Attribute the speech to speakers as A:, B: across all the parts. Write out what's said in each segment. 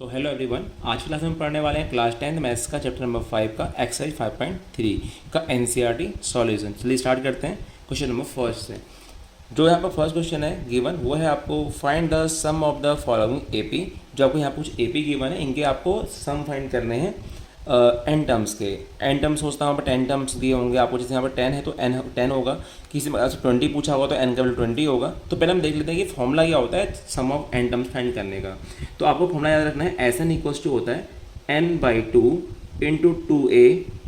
A: So hello everyone, आज की class में पढ़ने वाले हैं क्लास 10 मैथ्स का चैप्टर नंबर 5 का एक्सरसाइज 5.3 का एनसीईआरटी सॉल्यूशन। चलिए स्टार्ट करते हैं क्वेश्चन नंबर फर्स्ट से। जो यहाँ पर फर्स्ट क्वेश्चन है गिवन वो है आपको find the sum of the following AP. जो आपको यहाँ कुछ एपी गिवन है, इनके आपको सम फाइंड करने हैं एन टर्म्स के। एन टर्म्स सोचता हूँ यहाँ पर 10 टर्म्स दिए होंगे आपको, जैसे यहाँ पर 10 है तो एन 10 होगा, किसी में 20 पूछा होगा तो एन का वैल्यू 20 होगा। तो पहले हम देख लेते हैं कि फॉर्मूला क्या होता है सम ऑफ एन टर्म्स फाइंड करने का। तो आपको फॉर्मूला याद रखना है, एस एन इक्वल्स टू होता है n/2 into 2a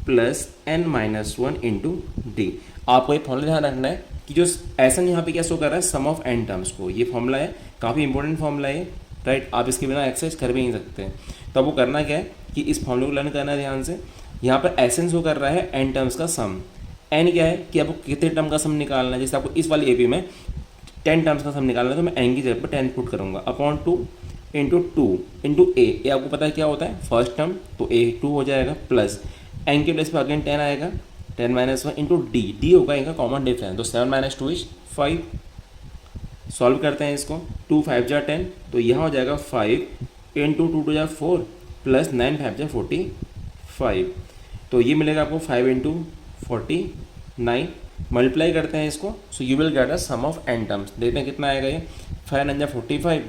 A: plus n-1 into D. आपको ये फॉर्मूला ध्यान रखना है कि जो एस एन यहाँ पे क्या शो कर रहा है सम ऑफ एन टर्म्स को। ये फॉर्मूला है, काफ़ी इंपॉर्टेंट फॉर्मूला है राइट। आप इसके बिना एक्सरसाइज कर भी नहीं सकते। तो आपको करना क्या है कि इस फॉर्मूले को लर्न करना है ध्यान से। यहाँ पर एसेंस शो कर रहा है एन टर्म्स का सम। एन क्या है कि आपको कितने टर्म का सम निकालना है। जैसे आपको इस वाली एपी में 10 टर्म्स का सम निकालना है तो मैं एन की जगह पर 10 पुट करूँगा अपॉन 2 इंटू 2 इंटू ए आपको पता है क्या होता है फर्स्ट टर्म, तो ए 2 हो जाएगा प्लस एन के प्लेस पर अगेन 10 आएगा 10-1 इंटू डी होगा इनका कॉमन डिफरेंस। तो 7 - 2 = 5। सॉल्व करते हैं इसको, 2 × 5 = 10, तो यहाँ हो जाएगा 5 इंटू 2 × 4 प्लस 9 × 5 = 45। तो ये मिलेगा आपको 5 इंटू 49। मल्टीप्लाई करते हैं इसको, so you will get a sum of n terms. देखते हैं कितना आएगा ये। 5 × 9 = 45,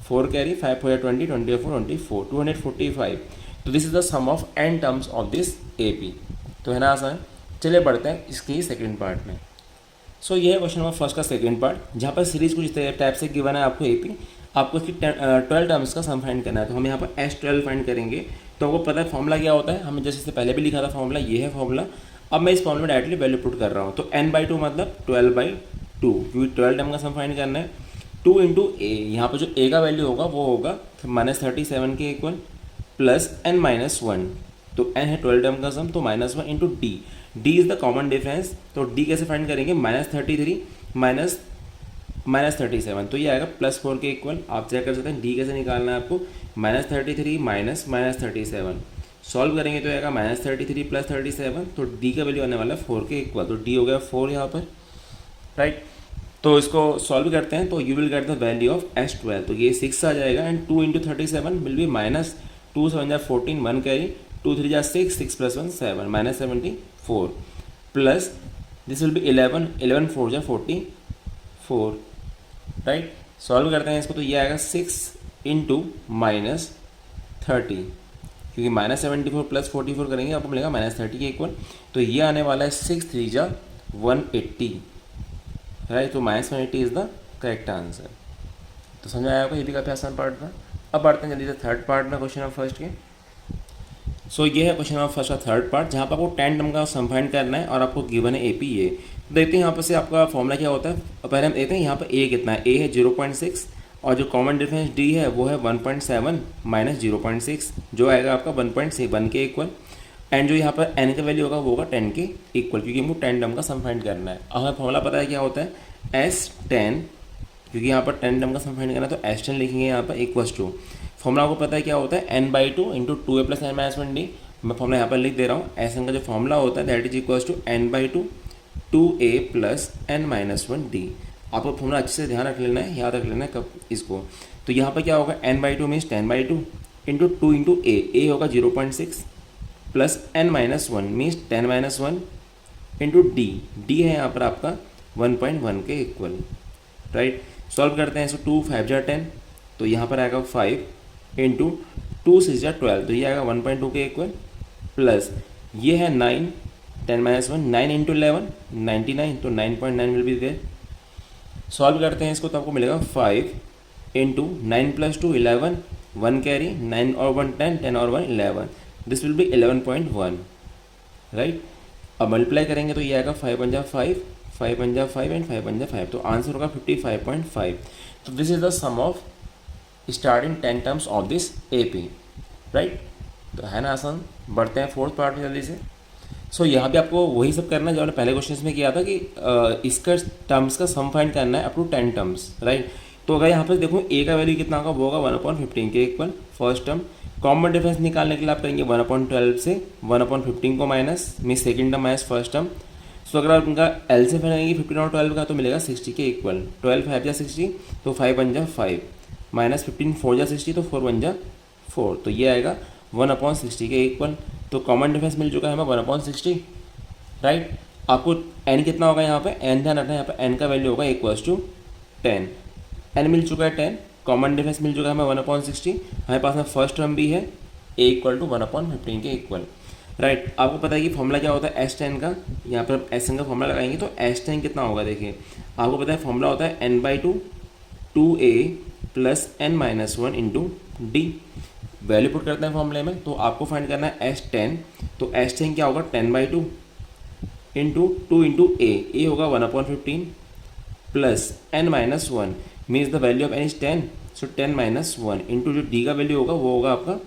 A: 4 कैरी, 5 × 4 = 20, 20 × 4 = 24, 245। तो this is the sum of n terms of this AP. तो है ना आसान। चलिए बढ़ते हैं इसकी सेकेंड पार्ट में। सो ये है क्वेश्चन नंबर फर्स्ट का सेकंड पार्ट, जहाँ पर सीरीज कुछ टाइप से गिवन है आपको एपी। आपको इसकी 12 टर्म्स का सम फाइंड करना है। तो हम यहाँ पर S12 फाइंड करेंगे। तो आपको पता है फॉर्मूला क्या होता है, हमने जैसे इससे पहले भी लिखा था फॉर्मूला, ये है फॉर्मूला। अब मैं इस फॉर्मूला में डायरेक्टली वैल्यू पुट कर रहा हूँ। तो n/2 मतलब 12/2, क्योंकि 12 टर्म का सम फाइंड करना है। 2 इंटू ए, यहाँ पर जो ए का वैल्यू होगा वो होगा -37 के इक्वल प्लस n-1। तो n है 12 टर्म का सम, तो -1 into D. D is the common difference. तो डी कैसे फाइंड करेंगे, -33 -37, तो ये आएगा +4 के इक्वल। आप चेक कर सकते हैं डी कैसे निकालना है आपको, -33 -37। सॉल्व करेंगे तो आएगा -33 + 37, तो डी का वैल्यू आने वाला है 4 के इक्वल। तो डी हो गया 4 यहाँ पर राइट। तो इसको सॉल्व करते हैं तो you will get the value of S12। तो ये 6 आ जाएगा and 2 into 37 will be -2 × 7 = 14, 1 carry, 2 × 3 = 6, 6 + 1 7, -74 plus this will B 11, 11 × 4 = 44 right. Solve करते हैं इसको तो ये आएगा 6 इंटू -30, क्योंकि -74 प्लस 44 करेंगे आपको मिलेगा -30 के इक्वल। तो ये आने वाला है 6 × 3 = 180 राइट। तो -180 इज़ द करेक्ट आंसर। तो समझ आया आपको, ये भी काफ़ी आसान पार्ट था। अब बढ़ते हैं जल्दी से थर्ड पार्ट में क्वेश्चन नंबर फर्स्ट के। सो ये है क्वेश्चन नंबर फर्स्ट का थर्ड पार्ट, जहाँ पर आपको 10 टर्म का सम फाइंड करना है और आपको गिवन है एपी ए। देखते हैं यहाँ पर से आपका फॉर्मूला क्या होता है। पहले हम देखते हैं यहाँ पर ए कितना है। ए है 0.6 और जो कॉमन डिफरेंस डी है वो है 1.7 - 0.6, जो आएगा आपका 1.1 के इक्वल। एंड जो यहाँ पर एन का वैल्यू होगा वो होगा 10 के इक्वल, क्योंकि हमको 10 टर्म का सम फाइंड करना है। अब हमें फॉर्मूला पता है क्या होता है S10, क्योंकि यहाँ पर 10 टर्म का सम फाइंड करना है तो S10 लिखेंगे यहाँ पर इक्वल्स टू। फॉर्मूला को पता है क्या होता है n/2 into 2a + n-1 D. मैं फॉर्मूला यहाँ पर लिख दे रहा हूँ। एन का जो फॉर्मूला होता है that is equals to n/2 2a + n-1 d. आपको फॉर्मूला अच्छे से ध्यान रख लेना है, याद रख लेना है कब इसको। तो यहाँ पर क्या होगा n/2 मीन्स 10/2 इंटू 2 इंटू ए होगा 0.6 plus n-1 means 10-1 into D है यहाँ पर आपका 1.1 के इक्वल राइट। सॉल्व करते हैं इसको, 2 × 5 = 10, तो यहाँ पर आएगा 5 इंटू 2 × 6 = 12, तो ये आएगा 1.2 के इक्वल प्लस ये है 9, 10-1, 9 इंटू 11 99, तो 9.9 विल बी देयर। सॉल्व करते हैं इसको तो आपको मिलेगा 5 इंटू 9 + 2 11, 1 कैरी, 9 और 1 10, 10 और 1 11, दिस विल बी 11.1 राइट। अब मल्टीप्लाई करेंगे तो ये आएगा 5 × 5, 5 × 5 एंड 5 × 5, तो आंसर होगा 55.5। तो this is the sum of starting 10 terms of this AP right. तो है ना आसान। बढ़ते हैं फोर्थ पार्ट में जल्दी से। सो यहाँ पे आपको वही सब करना है जो हमने पहले क्वेश्चन में किया था कि इसका टर्म्स का सम फाइंड करना है अप टू 10 टर्म्स राइट। तो अगर यहाँ पर देखो ए का वैल्यू कितना होगा वो होगा 1/15 के equal first term. Common difference निकालने के लिए आप करेंगे 1/12 से 1/15 को minus, mean second term minus first term. So अगर आप उनका एल से फैलेंगे 15 और 12 का तो मिलेगा 60 के इक्वल। 12 × 5 = 60, तो 5 × 5 -15 4 × 60, तो 4 × 4, तो ये आएगा 1/60 के इक्वल। तो कॉमन डिफरेंस मिल चुका है हमें 1/60, राइट। आपको n कितना होगा यहाँ पे, n ध्यान रखना है, यहाँ पे n का वैल्यू होगा =10। n मिल चुका है 10, कॉमन डिफरेंस मिल चुका है हमें 1/60, हमारे पास में फर्स्ट टर्म भी है a = 1/15 के इक्वल, राइट। आपको पता है कि फॉर्मूला क्या होता है S10 का, यहाँ पर S10 का फॉर्मूला लगाएंगे तो S10 कितना होगा, देखिए आपको पता है फॉर्मूला होता है n/2 2a + n-1 × d। Value put करते हैं फॉर्मूले में, तो आपको फाइंड करना है S10, तो S10 क्या होगा 10/2 × 2 × a होगा 1/15 + n-1 means the value of n is 10, so 10-1 into जो d का वैल्यू होगा वो होगा आपका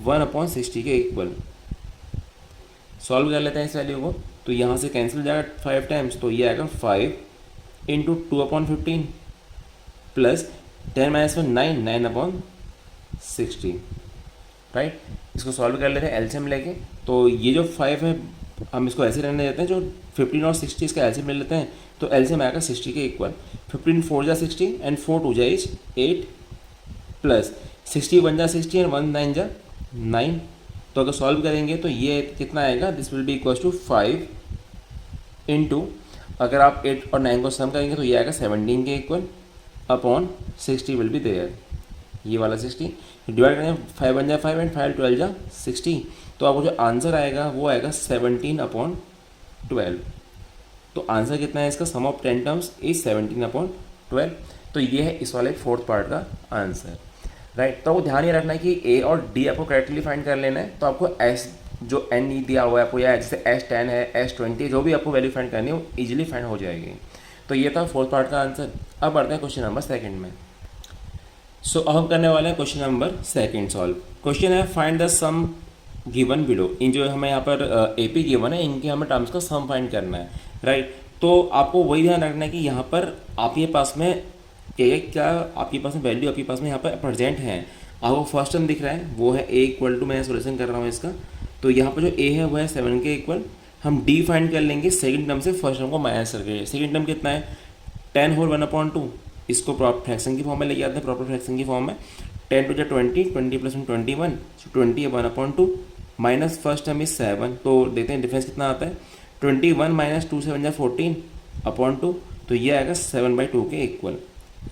A: 1/60 के इक्वल। सॉल्व कर लेते हैं इस वैल्यू को, तो यहाँ से कैंसिल जाएगा 5 टाइम्स, तो ये आएगा 5 × 2/15 + 10-1 9/60, राइट। इसको सॉल्व कर लेते हैं एलसीएम लेके, तो ये जो 5 है हम इसको ऐसे रहने देते हैं, जो 15 और 60 इसका एलसीएम ले लेते हैं, तो एलसीएम आएगा 60 के इक्वल। 15 4 जा 60 एंड 4 2 जा 8 प्लस 60 1 जा 60 एंड 1 9 जा 9। तो अगर सॉल्व करेंगे तो ये कितना आएगा, this will be equal to 5 into, अगर आप 8 और 9 को सम करेंगे तो ये आएगा 17 के equal upon 60 will be there, ये वाला 60 डिवाइड करेंगे 5 1 जा 5 एंड 5 12 जा 60, तो आपको जो आंसर आएगा वो आएगा 17/12। तो आंसर कितना है इसका, सम ऑफ 10 टर्म्स इज 17/12। तो ये है इस वाले 4th पार्ट का आंसर, राइट। तो आपको ध्यान ये रखना है कि ए और डी आपको करेक्टली फाइंड कर लेना है। तो आपको एस जो एन दिया हुआ है आपको, या जैसे S10 है S20, जो भी आपको वैल्यू फाइंड करनी है वो इजीली फाइंड हो जाएगी। तो ये था 4th पार्ट का आंसर। अब बढ़ते हैं क्वेश्चन नंबर 2 में। सो अब हम करने वाले हैं क्वेश्चन नंबर 2 सॉल्व। क्वेश्चन है find the sum given below. इन जो हमें यहाँ पर AP गिवन है, इनके हमें टर्म्स का सम फाइंड करना है, राइट। तो आपको वही ध्यान रखना है कि यहाँ पर आपके पास में क्या आपके पास में वैल्यू आपके पास में यहाँ पर प्रेजेंट है। आपको फर्स्ट टर्म दिख रहा है वो है a = मैं सोल्यूशन कर रहा हूँ इसका, तो यहाँ पर जो a है वो है 7 के इक्वल। हम d फाइंड कर लेंगे सेकंड टर्म से फर्स्ट टर्म को माइनस करके। सेकंड टर्म कितना है 10 होल 1/2, इसको प्रॉपर फ्रैक्शन की फॉर्म में लेके आते हैं, प्रॉपर फ्रैक्शन की फॉर्म में 10 × 20 20 + 1 21, सो 20 1/2 माइनस फर्स्ट टर्म इज 7, तो देखते हैं डिफरेंस कितना आता है 21 - 2 7 जा 14/2, तो ये आएगा 7/2 के इक्वल,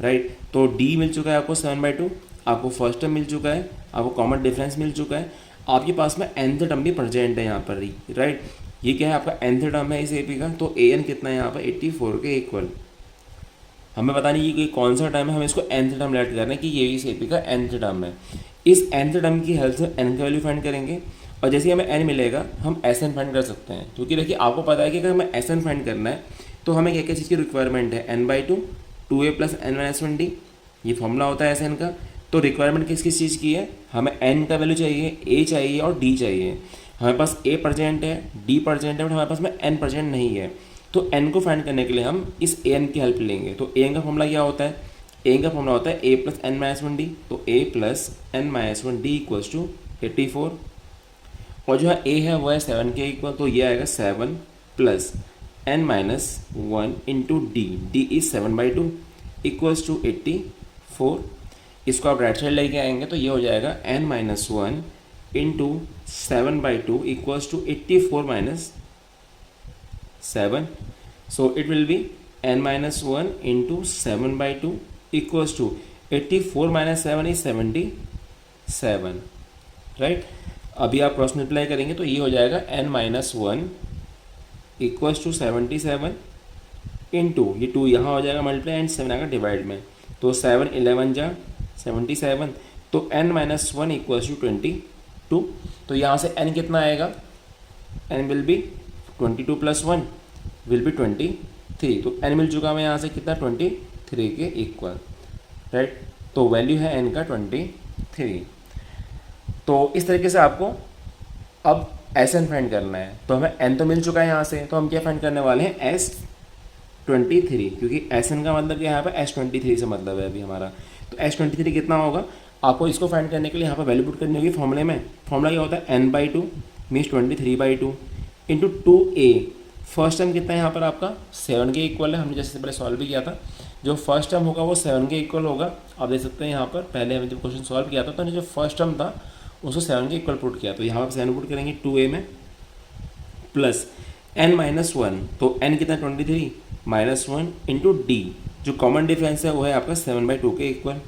A: राइट। तो d मिल चुका है आपको 7/2, आपको फर्स्ट टर्म मिल चुका है, आपको कॉमन डिफरेंस मिल चुका है, आपके पास में nth टर्म भी प्रेजेंट है यहाँ पर, राइट। ये क्या है आपका nth टर्म है इस AP का, तो an कितना है यहाँ पर 84 के इक्वल। हमें पता नहीं कि कौन सा टर्म है, हमें इसको nth टर्म लेट करना है कि ये इस AP का nth टर्म है। इस nth टर्म की हेल्प से n का वैल्यू फाइंड करेंगे, और जैसे हमें n मिलेगा हम Sn फाइंड कर सकते हैं, क्योंकि देखिए आपको पता है कि अगर हमें Sn फाइंड करना है तो हमें क्या क्या चीज़ की रिक्वायरमेंट है, n/2 2a + n-1d, ये फॉर्मूला होता है Sn का। तो रिक्वायरमेंट किस किस चीज़ की है, हमें n का वैल्यू चाहिए, a चाहिए और d चाहिए। हमारे पास a प्रेजेंट है, d प्रेजेंट है, बट हमारे पास में n प्रेजेंट नहीं है। तो n को फाइंड करने के लिए हम इस an की हेल्प लेंगे। तो an का फॉर्मूला क्या होता है, a का फॉर्मूला होता है a + n-1d, तो a + n-1d = 84, और जो है a है वो है 7 के इक्वल, तो ये आएगा 7 + n-1 × d इज 7/2 = 84। इसको आप राइट साइड लेके आएंगे तो ये हो जाएगा n-1 × 7/2 = 84 - 7, so it will be n-1 × 7/2 = 84 - 7 is 77, right. अभी आप क्रॉस मल्टीप्लाई करेंगे तो ये हो जाएगा n-1 = 77 इंटू ये 2 यहाँ हो जाएगा मल्टीप्लाई एंड 7 आएगा डिवाइड में, तो 7 11 जा 77, तो n-1 = 22। तो यहाँ से n कितना आएगा, n will be 22 + 1 will be 23, तो n मिल चुका हमें यहाँ से कितना 23 के इक्वल, राइट। तो वैल्यू है n का 23। तो इस तरीके से आपको अब Sn फाइंड करना है। तो हमें n तो मिल चुका है यहाँ से, तो हम क्या फाइंड करने वाले हैं S23, क्योंकि Sn का मतलब यहाँ पर S23 से मतलब है अभी हमारा। तो S23 कितना होगा, आपको इसको फाइंड करने के लिए यहाँ पर वैल्यू पुट करनी होगी फॉर्मूले में। फॉर्मूला क्या होता है n/2 means 23/2 into 2a। First term कितना है यहाँ पर आपका 7 के इक्वल है, हमने जैसे पहले सॉल्व भी किया था। जो फर्स्ट टर्म होगा वो 7 के इक्वल होगा। आप देख सकते हैं यहाँ पर पहले हमें जब क्वेश्चन सॉल्व किया था तो जो फर्स्ट टर्म था उसको 7 के इक्वल पुट किया, तो यहाँ पर 7 पुट करेंगे 2a में प्लस n-1, तो n कितना 23 -1 इंटू डी, जो कॉमन डिफरेंस है वो है आपका 7/2 के इक्वल।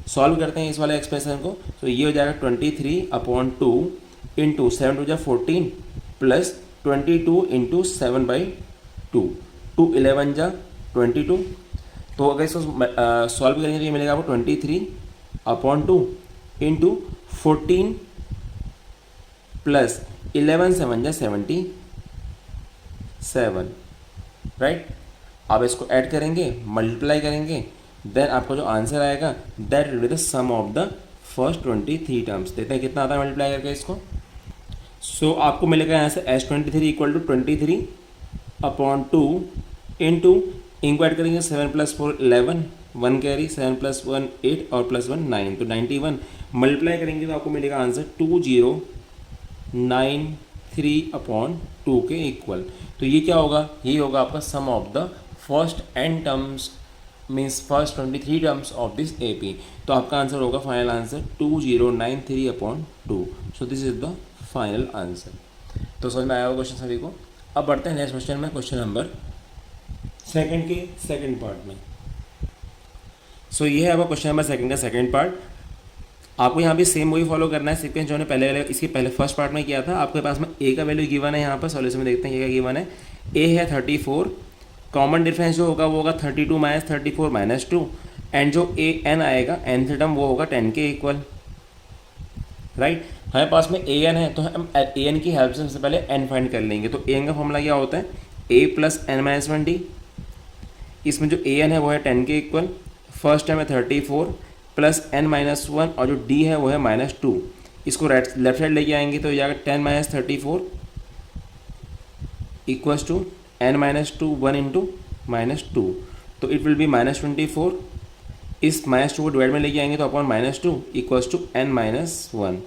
A: सॉल्व करते हैं इस वाले एक्सप्रेशन को, तो ये हो जाएगा 23/2 इंटू 7 2 14 प्लस 22 इंटू 7/2, 2 11 जा 22। तो अगर इसको सॉल्व करेंगे तो ये मिलेगा आपको 23/2 इंटू 14 प्लस 11 7 जा 77, राइट। आप इसको ऐड करेंगे, मल्टीप्लाई करेंगे, देन आपका जो आंसर आएगा that will be the sum of the first 23 terms. देखते हैं कितना आता है मल्टीप्लाई करके इसको। सो आपको मिलेगा यहाँ से S23 इक्वल टू 23/2 इंटू इंको ऐड करेंगे 7 + 4 11, 1 कैरी, 7 + 1 8 और +1 9, तो 91 मल्टीप्लाई करेंगे तो आपको मिलेगा आंसर 2093/2 के इक्वल। तो ये क्या होगा, ये होगा आपका sum of the first n terms means first 23 terms of this AP। तो आपका आंसर होगा final answer 2093/2। So this is the final answer. तो समझ में आया होगा क्वेश्चन सभी को। अब बढ़ते हैं नेक्स्ट क्वेश्चन में, क्वेश्चन नंबर सेकंड के सेकंड पार्ट में। सो ये है आपका क्वेश्चन नंबर सेकंड का सेकंड पार्ट। आपको यहाँ पे सेम वही फॉलो करना है सीक्वेंस जो ने पहले इसके पहले फर्स्ट पार्ट में किया था। आपके पास में ए का वैल्यू गिवन है, यहाँ पर सॉल्यूशन में देखते हैं ये का गिवन है। ए है 34, कॉमन डिफरेंस जो होगा वो होगा 32 - 34 - 2, एंड जो ए एन आएगा nth टर्म वो होगा 10 के इक्वल, राइट। हमारे पास में ए एन है तो हम ए एन की हेल्प से सबसे पहले एन फाइंड कर लेंगे। तो ए एन का फॉर्मूला क्या होता है, a + n-1d। इसमें जो ए एन है वो है 10 के इक्वल, फर्स्ट टर्म है 34 प्लस n-1 और जो d है वो है -2। इसको लेफ्ट साइड लेके आएंगे तो ये आएगा 10 - 34 इक्वल्स टू n-2 1 इंटू -2, तो इट विल बी -24। इस -2 को डिवाइड में लेके आएंगे तो upon -2 equals to n-1,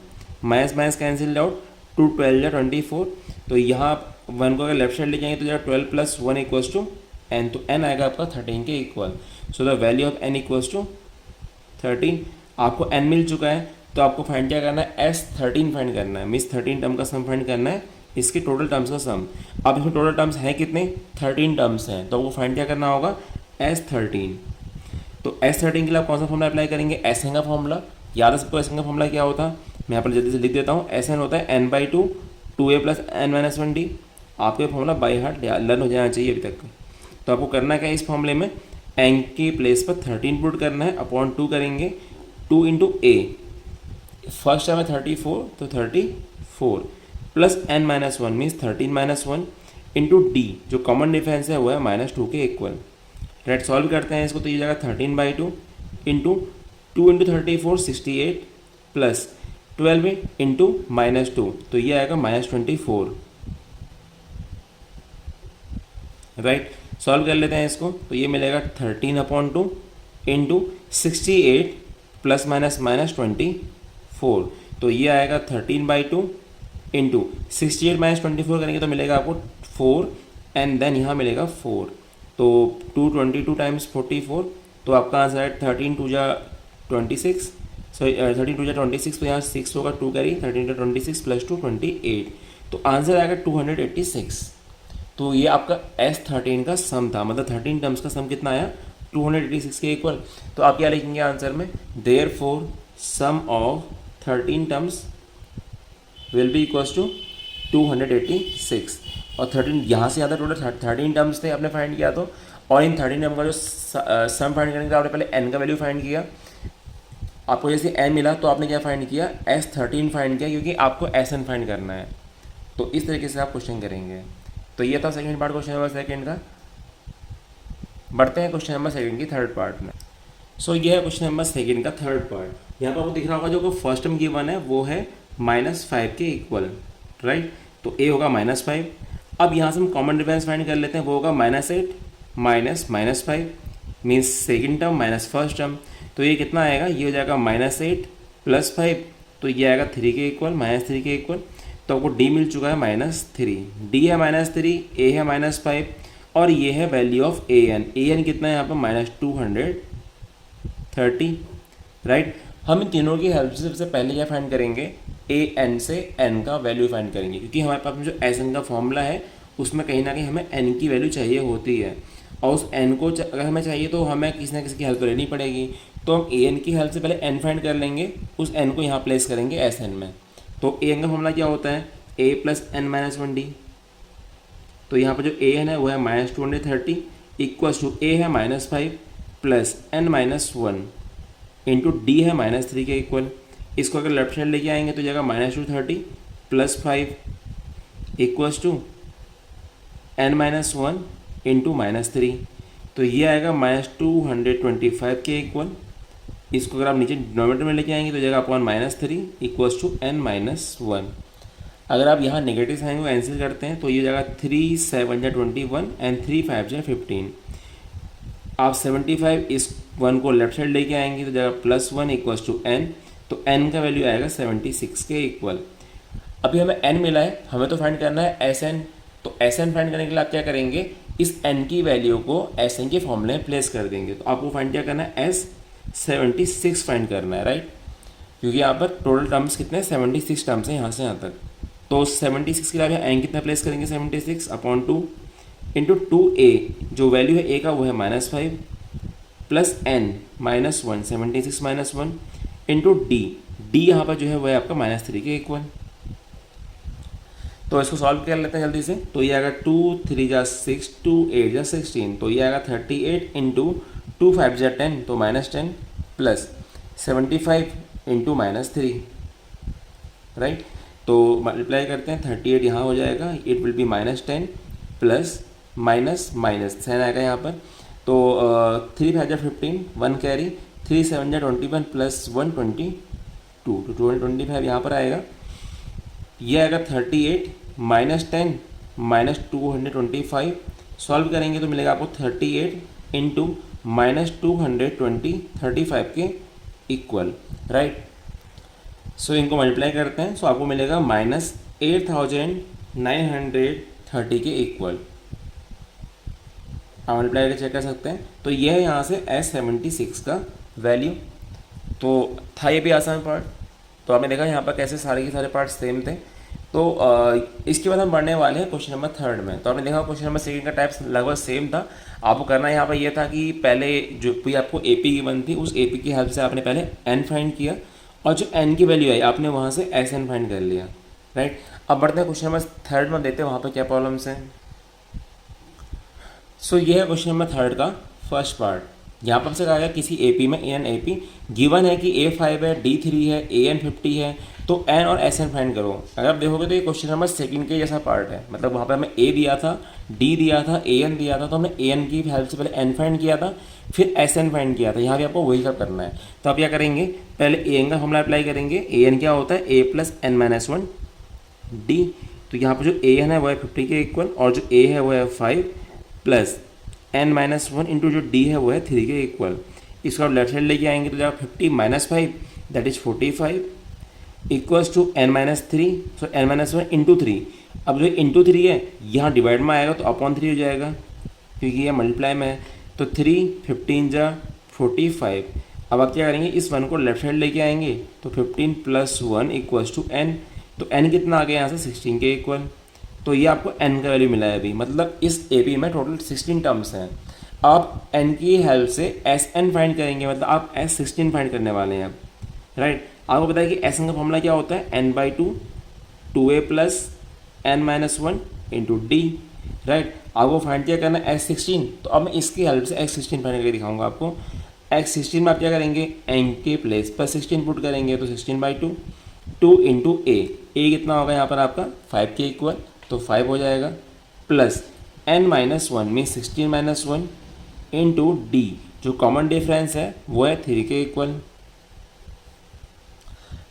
A: minus cancel out, 2 12 या 24। तो यहाँ 1 को अगर लेफ्ट साइड लेके आएंगे तो जरा 12 + 1 इक्वल्स टू n, तो n आएगा आपका 13 के equal. So the value of n equals to 13। आपको n मिल चुका है तो आपको फाइंड क्या करना है, S13 फाइंड करना है, मीन्स 13 टर्म का सम फाइंड करना है, इसके टोटल टर्म्स का सम। अब इसमें टोटल टर्म्स हैं कितने, 13 टर्म्स हैं, तो आपको फाइंड क्या करना होगा, S13। तो S13 के लिए आप कौन सा फॉर्मूला अप्लाई करेंगे, SN का फॉर्मूला। याद है सबको SN का फॉर्मूला क्या होता है, मैं यहाँ पर जल्दी से लिख देता हूँ। SN होता है n/2 2a + n-1d। आपको फॉर्मूला बाई हार्ट लर्न हो जाना चाहिए अभी तक। तो आपको करना क्या है, इस फॉर्मूले में n के प्लेस पर 13 पुट करना है, अपॉन 2 करेंगे, 2 इंटू a, फर्स्ट टर्म है 34 तो 34 plus n-1 means 13 - 1 into D, जो कॉमन डिफरेंस है वो है -2 के इक्वल, राइट। सॉल्व करते हैं इसको तो ये जाएगा 13/2 इंटू 2 इंटू 34 68 प्लस 12 इंटू -2, तो ये आएगा -24, राइट। सॉल्व कर लेते हैं इसको तो ये मिलेगा 13/2 इंटू 68 प्लस -24, तो ये आएगा 13/2 इंटू 68 - 24 करेंगे तो मिलेगा आपको 4, एंड देन यहाँ मिलेगा 4, तो 222 टाइम्स 44, तो आपका आंसर है 13 2 जा 26, सॉरी 13 2 जा 26, तो यहाँ 6 होगा, 2 कैरी, 13 × 26 + 2 28, तो आंसर आएगा 286। तो ये आपका S13 का सम था, मतलब 13 टर्म्स का सम कितना आया, 286 के इक्वल। तो आप क्या लिखेंगे आंसर में, therefore sum of 13 terms will be equals to 286। और 13 यहाँ से ज़्यादा टोटल 13 टर्म्स थे आपने फाइंड किया, तो और इन 13 टर्म का जो सम फाइंड करेंगे तो आपने पहले n का वैल्यू फाइंड किया। आपको जैसे n मिला तो आपने क्या फाइंड किया, S13 फाइंड किया, क्योंकि आपको SN फाइंड करना है। तो इस तरीके से आप क्वेश्चन करेंगे। तो ये था second part question number second का। बढ़ते हैं क्वेश्चन नंबर सेकंड की थर्ड पार्ट में। सो ये है क्वेश्चन नंबर सेकंड का थर्ड पार्ट। यहाँ पर आपको दिख रहा होगा जो फर्स्ट टर्म गिवन है वो है -5 के इक्वल, राइट। तो a होगा -5। अब यहाँ से हम कॉमन डिफरेंस फाइंड कर लेते हैं, वो होगा -8 minus -5 means second term minus first term. तो ये कितना आएगा, ये हो जाएगा -8 + 5, तो ये आएगा 3 के इक्वल, -3 के इक्वल। तो आपको d मिल चुका है -3, d है -3, a है -5, और ये है वैल्यू ऑफ ए एन कितना है यहाँ पर -230, राइट। हम इन तीनों की हेल्प से सबसे पहले क्या फाइंड करेंगे, ए एन से एन का वैल्यू फाइंड करेंगे, क्योंकि हमारे पास में जो एस एन का फॉर्मूला है उसमें कहीं ना कहीं हमें एन की वैल्यू चाहिए होती है, और उस एन को अगर हमें चाहिए तो हमें किसी ना किसी की हेल्प लेनी पड़ेगी। तो हम ए एन की हेल्प से पहले एन फाइंड कर लेंगे, उस एन को यहाँ प्लेस करेंगे एस एन में। तो ए एन का फॉर्मूला क्या होता है, ए प्लस एन माइनस 1d। तो यहाँ पर जो ए एन है वो है -230 इक्वल्स टू ए है -5 प्लस एन -1 इंटू डी है -3 के इक्वल। इसको अगर लेफ्ट साइड लेके आएंगे तो जाएगा -230 plus 5 equals to n -1 into -3। तो ये आएगा -225 के इक्वल। इसको अगर आप नीचे डिनोमिनेटर में लेके आएंगे तो जाएगा अपॉन -3 इक्वल्स टू n -1। अगर आप यहाँ नेगेटिव साइन को कैंसिल करते हैं तो ये जाएगा 3 7 जा 21 एंड 3 5 जा 15। आप 75 इस 1 को लेफ्ट साइड लेके आएंगे तो जाएगा +1 इक्वल्स टू n। तो n का वैल्यू आएगा 76 के इक्वल। अभी हमें n मिला है, हमें तो फाइंड करना है एस एन। तो एस एन फाइंड करने के लिए आप क्या करेंगे, इस n की वैल्यू को एस एन के फॉर्मूले में प्लेस कर देंगे। तो आपको फाइंड क्या करना है, S76 फाइंड करना है, राइट। क्योंकि यहाँ पर टोटल टर्म्स कितने हैं, 76 टर्म्स हैं यहाँ से यहाँ तक। तो 76 के लिए आप n कितना प्लेस करेंगे, 76 अपॉन 2 इंटू 2a, जो वैल्यू है a का वो है -5 प्लस n -1 76 -1 इंटू d यहाँ पर जो है वो है आपका -3 के इक्वल। तो इसको सॉल्व कर लेते हैं जल्दी से। तो ये आएगा 2 3 जा 6 2 8 जा 16। तो ये आएगा 38 इंटू 2 5 जा 10 तो -10 प्लस 75 इंटू -3, राइट। तो मल्टीप्लाई करते हैं, 38 यहाँ हो जाएगा, it will be -10 plus minus sign आएगा यहाँ पर। तो 3 5 जा 15 1 कैरी 3 7 जा 21 प्लस 122 तो 225 यहाँ पर आएगा। ये आएगा 38 -10 -225। सॉल्व करेंगे तो मिलेगा आपको 38 इंटू -220 35 के इक्वल, राइट। सो इनको मल्टीप्लाई करते हैं, सो आपको मिलेगा -8930 के इक्वल। आप मल्टीप्लाई करके चेक कर सकते हैं। तो यह है यहाँ से S76 का वैल्यू। तो था ये भी आसान पार्ट। तो आपने देखा यहाँ पर कैसे सारे के सारे पार्ट सेम थे। तो इसके बाद हम बढ़ने वाले हैं क्वेश्चन नंबर 3 में। तो आपने देखा क्वेश्चन नंबर 2 का टाइप लगभग सेम था। आपको करना यहाँ पर यह था कि पहले जो भी आपको AP गिवन थी उस AP की हेल्प से आपने पहले n फाइंड किया, और जो n की वैल्यू आई आपने वहाँ से SN फाइंड कर लिया, राइट। अब बढ़ते हैं क्वेश्चन नंबर 3 में, देखते हैं वहाँ पर क्या प्रॉब्लम्स हैं। सो ये है क्वेश्चन नंबर 3 का फर्स्ट पार्ट। यहाँ पर हमसे कहा गया किसी AP में AN AP गिवन है कि A5 है, D3 है, AN 50 है, तो N और SN फाइंड करो। अगर आप देखोगे तो ये क्वेश्चन नंबर 2 के जैसा पार्ट है। मतलब वहाँ पर हमें A दिया था, D दिया था, AN दिया था, तो हमने AN की हेल्प से पहले N फाइंड किया था, फिर SN फाइंड किया था। यहाँ भी आपको वही सब करना है। तो आप क्या करेंगे, पहले AN का फॉर्मूला अप्लाई करेंगे। AN क्या होता है, A plus N minus 1 D। तो यहाँ पर जो AN है वो है 50 के इक्वल, और जो A है वो है 5 प्लस n माइनस 1 इंटू जो d है वो है 3 के इक्वल। इसको आप लेफ्ट साइड लेके आएंगे तो जाएगा 50 minus 5 that is 45 equals to n minus 3, so n minus 1 into 3। अब जो इंटू 3 है यहाँ डिवाइड में आएगा तो अपॉन 3 हो जाएगा, क्योंकि ये मल्टीप्लाई में है। तो 3 15 जा 45। अब आप क्या करेंगे, इस 1 को लेफ्ट साइड लेके आएंगे तो 15 प्लस 1 इक्वल्स टू n। तो n कितना आ गया यहाँ से 16 के इक्वल। तो ये आपको n का वैल्यू मिला है अभी। मतलब इस AP में टोटल 16 टर्म्स हैं। आप n की हेल्प से SN फाइंड करेंगे, मतलब आप S16 फाइंड करने वाले हैं अब, राइट। आपको पता है कि SN का फॉर्मूला क्या होता है, n/2 2a plus n minus 1 into D, right. आपको फाइंड क्या करना है S16। तो अब मैं इसकी हेल्प से X16 फाइंड करके दिखाऊंगा आपको। X16 में आप क्या करेंगे, n के प्लेस पर 16 पुट करेंगे तो 16/2 2 इंटू a कितना होगा यहाँ पर आपका 5 के इक्वल, तो 5 हो जाएगा, plus n minus 1 mean 16 minus 1 into D, जो कॉमन डिफरेंस है वो है 3 के इक्वल।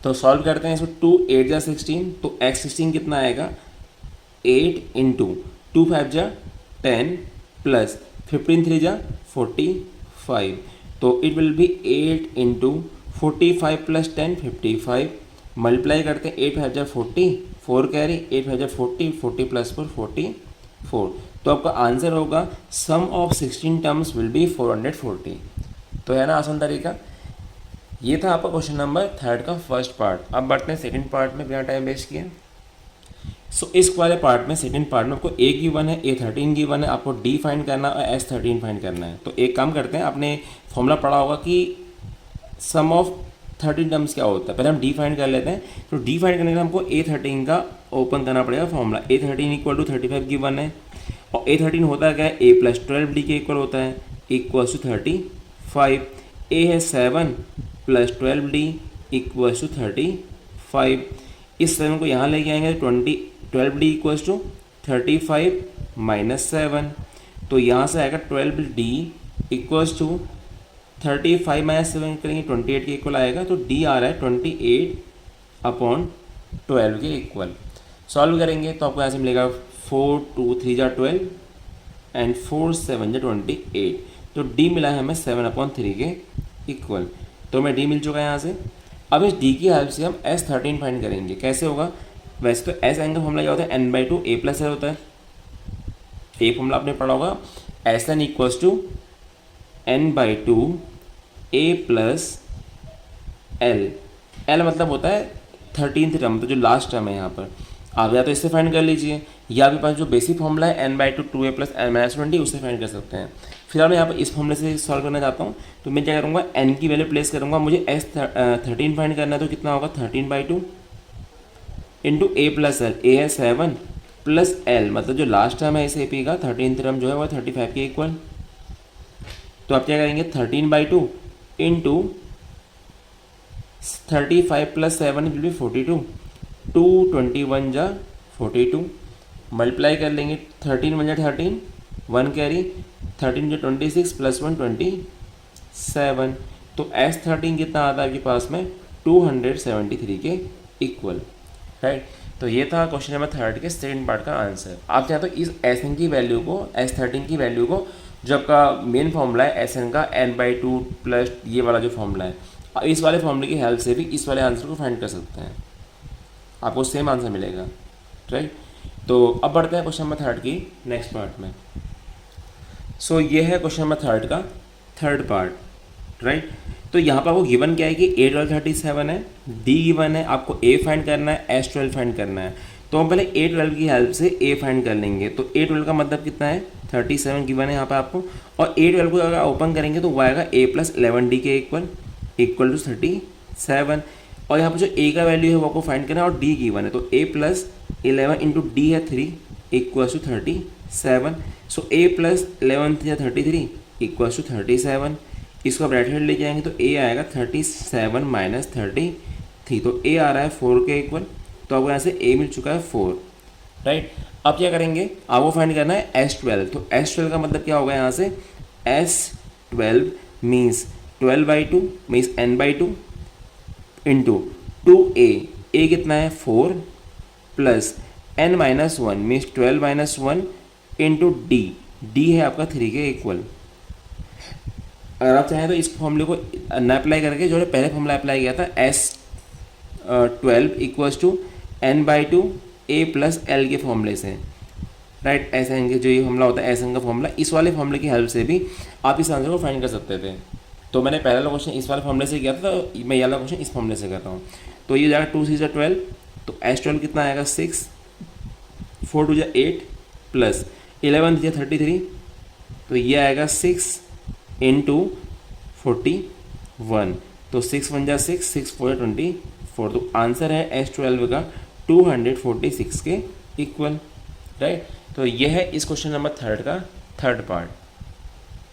A: तो सॉल्व करते हैं इसको, 2 8 जा 16, तो x16 कितना आएगा 8 इंटू 2 5 जा 10 प्लस 15 3 जा 45। तो it will B 8 into 45 plus 10 55। Multiply करते हैं, 8 5 जा 40 4 कैरी 8 5 जा 40 40 प्लस 4 45 4। तो आपका आंसर होगा सम ऑफ 16 टर्म्स विल बी 440। तो है ना आसान तरीका। ये था आपका क्वेश्चन नंबर 3 का फर्स्ट पार्ट। अब बढ़ते हैं सेकंड पार्ट में बिना टाइम वेस्ट किए। इस वाले पार्ट में सेकंड पार्ट में आपको ए गिवन है, A13 गिवन है, आपको डी फाइंड करना है और S13 फाइंड करना है। तो एक काम करते हैं, आपने फॉर्मूला पढ़ा होगा कि सम ऑफ 13 टर्म्स क्या होता है। पहले हम डी फाइंड कर लेते हैं। तो डी फाइंड करने के लिए हमको A13 का ओपन करना पड़ेगा formula. A13 equal to 35 given है और A13 होता क्या है, A+12D के इक्वल होता है, इक्वल्स टू 35। ए है 7 + 12D इक्वल्स टू 35। इस 7 को यहाँ लेके आएंगे 12D इक्वल्स टू 35 - 7। तो यहाँ से आएगा 12D इक्वल्स टू 35 - 7 करेंगे 28 के इक्वल आएगा। तो D आ रहा है 28/12 के इक्वल। सॉल्व करेंगे तो आपको यहाँ से मिलेगा 4 2 3 = 12 एंड 4 7 = 28। तो D मिला है हमें 7/3 के इक्वल। तो हमें D मिल चुका है यहाँ से। अब इस D की हेल्प से हम S13 फाइंड करेंगे। कैसे होगा, वैसे तो S एन का फॉर्मूला क्या होता है, n/2 A+L होता है। ए फॉर्मूला आपने पढ़ा होगा, Sn equals to n/2 A+L। L मतलब होता है 13th टर्म, तो जो लास्ट टर्म है यहाँ पर। आप या तो इससे फाइंड कर लीजिए या आपके पास जो बेसिक फॉर्मूला है n/2 2A + n-20 उससे फाइंड कर सकते हैं। फिलहाल मैं यहाँ पर इस फॉर्मूले से सॉल्व करना चाहता हूँ। तो मैं क्या करूँगा, n की वैल्यू प्लेस करूँगा। मुझे S13 फाइंड करना है तो कितना होगा, 13/2 इंटू A+L। ए है 7 + L मतलब जो लास्ट टर्म है इस AP का 13th टर्म जो है वो 35 के इक्वल। तो आप क्या करेंगे, 13/2 इंटू 35 + 7 विल बी 42। 2 21 = 42 मल्टीप्लाई कर लेंगे। 13 1 = 13, 1 कैरी, 13 × 26 + 1 27। तो S13 कितना आता है आपके पास में, 273 के इक्वल, राइट। तो ये था क्वेश्चन नंबर 3 के सेकंड पार्ट का आंसर। आप चाहे तो इस Sn की वैल्यू को, S13 की वैल्यू को, जो आपका मेन फॉर्मूला है Sn का n/2 प्लस ये वाला जो फॉर्मूला है, इस वाले फॉर्मूले की हेल्प से भी इस वाले आंसर को फाइंड कर सकते हैं, आपको सेम आंसर मिलेगा, राइट। तो अब बढ़ते हैं क्वेश्चन नंबर 3 की नेक्स्ट पार्ट में। ये है क्वेश्चन नंबर 3 का थर्ड पार्ट, राइट। तो यहाँ पर आपको गिवन क्या है कि A12 37 है, D गिवन है, आपको A फाइंड करना है, S12 फाइंड करना है। तो हम पहले A12 की हेल्प से A फाइंड कर लेंगे। तो A12 का मतलब कितना है, 37 गिवन है यहाँ पर आपको। और A12 को अगर ओपन करेंगे तो वो आएगा A+11D के इक्वल टू 37। और यहाँ पर जो A का वैल्यू है वो आपको फाइंड करना है और D गिवन है। तो A+11 इंटू D है 3 equals to 37। So A+11 × 33 equals to 37। इसको आप राइट हैंड लेके आएंगे तो A आएगा 37 - 33। तो A आ रहा है 4 के इक्वल। तो आपको यहाँ से A मिल चुका है 4, राइट। अब क्या करेंगे, आपको फाइंड करना है S12। तो S12 का मतलब क्या होगा, यहाँ से S12 means 12/2 means n/2 into 2A। A कितना है 4 plus n-1 means 12 - 1 into D है आपका 3 के इक्वल। अगर आप चाहें तो इस फॉर्मूले को न अप्लाई करके जो पहले फॉर्मूला अप्लाई किया था S12 equals to n/2 A+L के फॉर्मूले से, राइट। Sn के जो ये फॉर्मूला होता है Sn का फॉर्मूला, इस वाले फॉर्मूले की हेल्प से भी आप इस आंसर को फाइंड कर सकते थे। तो मैंने पहला क्वेश्चन इस वाले फॉर्मूले से किया था, तो मैं ये वाला क्वेश्चन इस फॉर्मूले से कर रहा हूँ। तो ये जाएगा 2 3 = 12। तो S12 कितना आएगा 6, 4 2 = 8 प्लस 11 3 = 33। तो ये आएगा 6 इंटू 41। तो 6 1 = 6, 6 4 = 24। तो आंसर है S12 का 246 के इक्वल, राइट। तो ये है इस क्वेश्चन नंबर 3 का थर्ड पार्ट।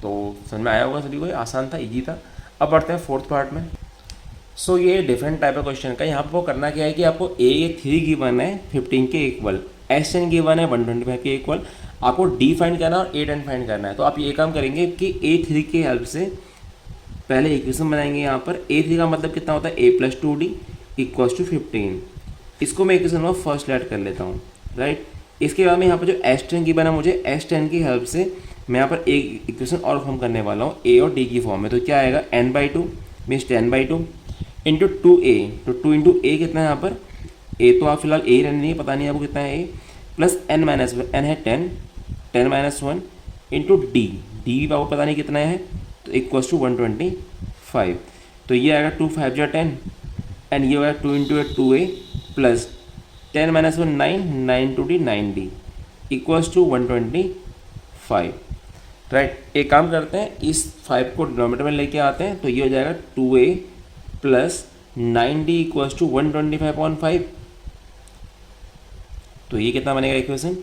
A: तो समझ में आया होगा सभी को, आसान था, इजी था। अब बढ़ते हैं फोर्थ पार्ट में। ये डिफरेंट टाइप का क्वेश्चन का। यहाँ पर वो करना क्या है कि आपको A3 गिवन है 15 के इक्वल, S10 गिवन है 125 के इक्वल, आपको D फाइंड करना है और A10 फाइंड करना है। तो आप ये काम करेंगे कि A3 की हेल्प से पहले इक्वेशन बनाएंगे। यहाँ पर A3 का मतलब कितना होता है, A+2D इक्वल्स टू 15। इसको मैं इक्वेशन में फर्स्ट ऐड कर लेता हूँ, राइट। इसके बाद में यहाँ पर जो S10 गिवन है, मुझे S10 की हेल्प से मैं यहाँ पर एक इक्वेशन और फॉर्म करने वाला हूँ A और D की फॉर्म में। तो क्या आएगा, n/2 मीन्स 10/2 इंटू 2A। तो 2 इंटू A कितना है यहाँ पर, A तो आप फिलहाल A रहने नहीं, पता नहीं आपको कितना है A, प्लस n - 1 n है 10 10 माइनस 1 इंटू डी, डी भी आपको पता नहीं कितना है, तो इक्वल्स टू 125। तो ये आएगा 2 5 जा 10 एंड ये होगा 2 into 2a plus 10 minus 1 9, 9 two D 9d equals to 125। Right, एक काम करते हैं, इस 5 को डिनोमिनेटर में लेके आते हैं, तो ये हो जाएगा 2a plus 9d equals to 125/5। तो ये कितना बनेगा equation,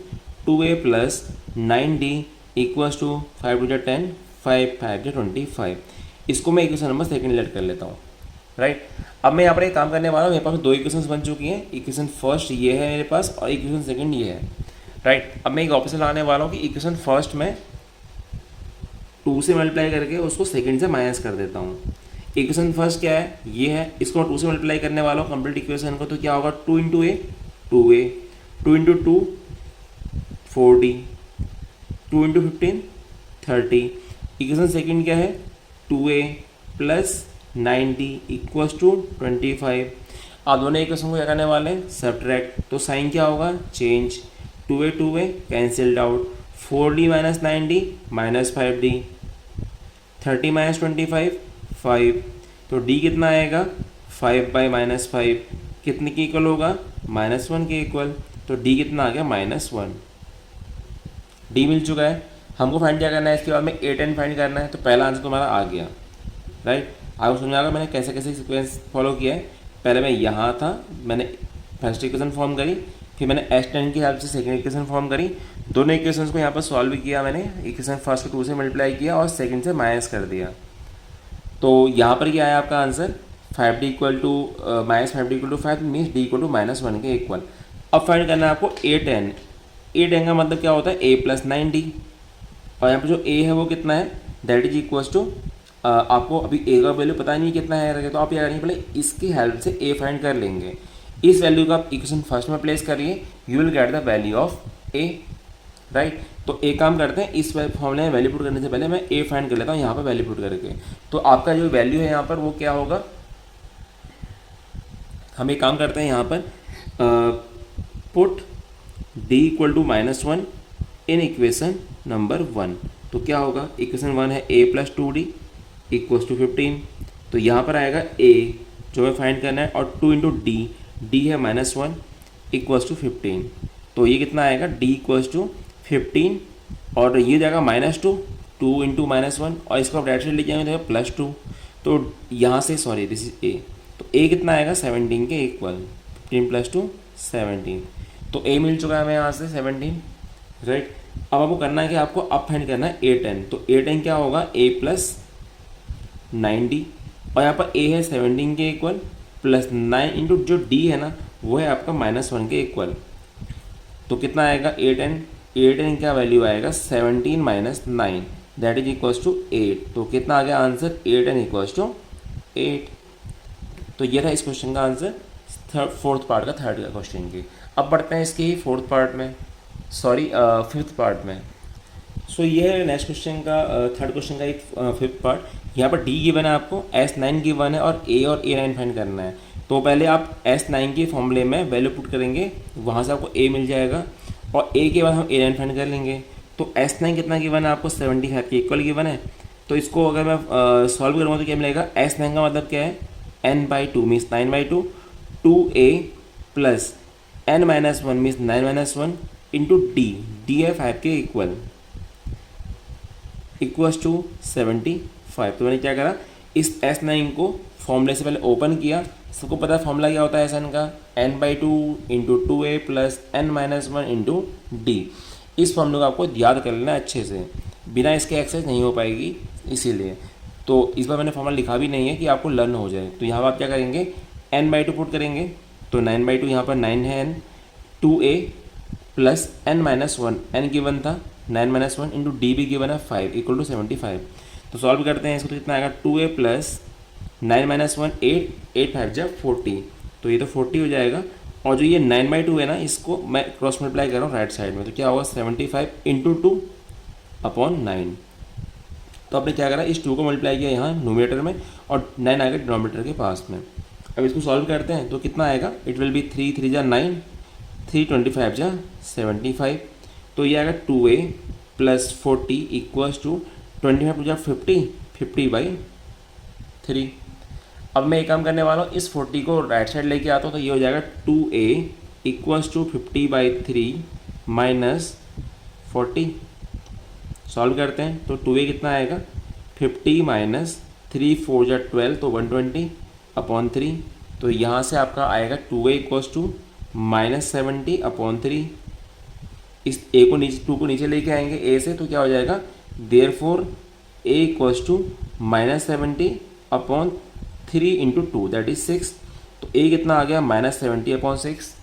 A: 2a plus 9d equals to 5 to 10, 5 5 25। इसको मैं इक्वेशन नंबर सेकंड लेट कर लेता हूँ। राइट, अब मैं यहाँ पर एक काम करने वाला हूँ, मेरे पास दो इक्वेशंस बन चुकी हैं। इक्वेशन फर्स्ट ये है मेरे पास और इक्वेशन सेकंड ये है। राइट, अब मैं एक ऑप्शन लाने वाला हूँ कि इक्वेशन फर्स्ट में 2 से मल्टीप्लाई करके उसको सेकंड से माइनस कर देता हूँ। इक्वेशन फर्स्ट क्या है, ये है, इसको 2 से मल्टीप्लाई करने वाला हूँ कंप्लीट इक्वेशन को, तो क्या होगा 2 इंटू ए 2a, 2 into 2 4d, 2 into 15 30। Equation second क्या है 2a plus 9d equals to 25। आप दोनों इक्वेशन को क्या करने वाले हैं, सब्ट्रैक्ट, तो साइन क्या होगा change, 2a cancelled out, 4d minus 9d minus 5d, 30 minus 25 5। तो d कितना आएगा 5 बाई माइनस 5 कितने के इक्वल होगा, -1 के इक्वल। तो d कितना आ गया -1। d मिल चुका है, हमको फाइंड क्या करना है, इसके बाद में a 10 फाइंड करना है। तो पहला आंसर तुम्हारा आ गया। राइट, आपको समझ आ गया मैंने कैसे कैसे सीक्वेंस फॉलो किया है। पहले मैं यहाँ था, मैंने फर्स्ट इक्वेशन फॉर्म करी, फिर मैंने S10 की हेल्प से सेकंड इक्वेशन फॉर्म करी, दोनों इक्वेशंस को यहाँ पर सॉल्व भी किया मैंने। इक्वेशन फर्स्ट को 2 से मल्टीप्लाई किया और सेकंड से माइनस कर दिया। तो यहाँ पर क्या आया आपका answer, 5d equal to -5d equal to 5 means d equal to -1 के इक्वल। अब फाइंड करना है आपको a10। a10 का मतलब क्या होता है a प्लस 9d, और यहाँ पर जो a है वो कितना है, दैट इज इक्वल्स टू, आपको अभी a का वैल्यू पता नहीं कितना है, तो आप क्या करेंगे पहले इसकी हेल्प से a फाइंड कर लेंगे। इस वैल्यू को आप इक्वेशन फर्स्ट में प्लेस करिए, you will get the value of a। Right, तो एक काम करते हैं, इस फॉर्मूले में वैल्यू पुट करने से पहले मैं a फाइंड कर लेता हूँ यहाँ पर वैल्यू पुट करके। तो आपका जो वैल्यू है यहाँ पर वो क्या होगा, हम एक काम करते हैं यहाँ पर put d equal to -1 in equation number 1। तो क्या होगा, इक्वेशन 1 है a plus 2d equals to 15। तो यहाँ पर आएगा a जो हमें फाइंड करना है, और 2 इंटू d है -1 इक्वल्स टू 15। तो ये कितना आएगा, d इक्वल्स टू 15, और ये जाएगा -2, 2 इंटू -1, और इसको आप राइट साइड ले जाएंगे तो +2। तो यहाँ से सॉरी दिस इज a, तो a कितना आएगा 17 के इक्वल, 15 + 2 17। तो a मिल चुका है हमें यहाँ से 17। राइट, अब आपको करना है कि आपको अब फाइंड करना है a10। तो a10 क्या होगा, a प्लस 9d, और यहाँ पर a है 17 के इक्वल प्लस 9 इंटू जो d है ना वो है आपका -1 के इक्वल। तो कितना आएगा a10 क्या वैल्यू आएगा 17 minus 9 that is equals to 8। तो कितना आ गया आंसर, a10 इक्वल्स टू 8। तो ये था इस क्वेश्चन का आंसर, फोर्थ पार्ट का, थर्ड का क्वेश्चन की। अब बढ़ते हैं इसके फोर्थ पार्ट में, सॉरी फिफ्थ पार्ट में। सो ये है नेक्स्ट क्वेश्चन का, थर्ड क्वेश्चन का एक फिफ्थ पार्ट। यहाँ पर डी गिवन है आपको, S9 गिवन है, और A9 फाइंड करना है। तो पहले आप S9 के फॉर्मूले में वैल्यू पुट करेंगे, वहाँ से आपको A मिल जाएगा, और A के बाद हम A9 फाइंड कर लेंगे। तो S9 कितना गिवन है आपको, 75 के इक्वल गिवन है। तो इसको अगर मैं सॉल्व करूँगा तो क्या मिलेगा, S9 का मतलब क्या है, n/2 means 9/2, 2A plus n-1 means 9-1 into D है 5 के इक्वल इक्वल्स टू 75। तो मैंने क्या करा, इस S9 को फॉर्मूले से पहले ओपन किया। सबको पता है फॉर्मूला क्या होता है SN का, n/2 into 2a plus n-1 into D. इस फॉर्मूले को आपको याद कर लेना अच्छे से, बिना इसके एक्सरसाइज नहीं हो पाएगी, इसीलिए। तो इस बार मैंने फॉर्मूला लिखा भी नहीं है कि आपको लर्न हो जाए। तो यहाँ पर आप क्या करेंगे, n/2 पुट करेंगे, तो 9/2 यहाँ पर 9 है n, 2a plus n-1 n given था 9-1 इंटू डी भी गिवन है 5 इक्वल टू 75। तो सॉल्व करते हैं इसको, तो कितना आएगा, 2a प्लस 9-1 8 5 जा 40। तो ये तो 40 हो जाएगा, और जो ये 9/2 है ना, इसको मैं क्रॉस मल्टीप्लाई कर रहा हूँ राइट साइड में। तो क्या होगा 75 इंटू 2/9। तो आपने क्या करा, इस 2 को मल्टीप्लाई किया यहाँ नोमिनेटर में, और 9 आ गया डिनोमिनेटर के पास में। अब इसको सॉल्व करते हैं तो कितना आएगा, इट विल बी 3 3 जा 9, 3 25 जा 75, तो ये आएगा 2a plus 40 equals to 25 to 50/3। अब मैं एक काम करने वाला हूँ, इस 40 को राइट साइड लेके आता हूँ, तो ये हो जाएगा 2a equals to 50/3 minus 40। Solve करते हैं तो 2a कितना आएगा, 50 माइनस 3 4 जा 12 तो 120/3। तो यहाँ से आपका आएगा 2a इक्वल्स टू -70/3। इस a को नीचे 2 को नीचे लेके आएंगे a से, तो क्या हो जाएगा, therefore a equals to -70/3 into 2 that is 6। तो a कितना आ गया, -70/6।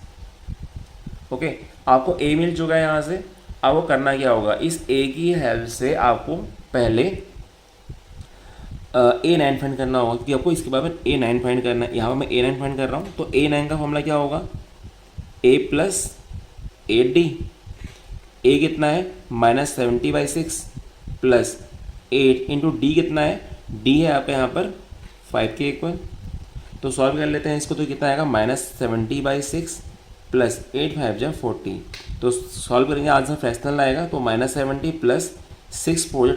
A: ओके, आपको a मिल चुका है यहाँ से। आपको करना क्या होगा, इस a की हेल्प से आपको पहले A9 फाइंड करना होगा, क्योंकि आपको इसके बाद में A9 फाइंड करना है। यहाँ पर मैं A9 फाइंड कर रहा हूँ, तो A9 का फॉर्मूला क्या होगा, A प्लस 8D। A कितना है, -70/6 प्लस 8 इंटू डी कितना है, D है आपके यहाँ पर 5 के इक्वल। तो सॉल्व कर लेते हैं इसको, तो कितना आएगा, -70/6 प्लस 8 5 जा 40। तो सॉल्व करेंगे, आंसर फ्रैक्शनल आएगा, तो -70 प्लस 6 4 जा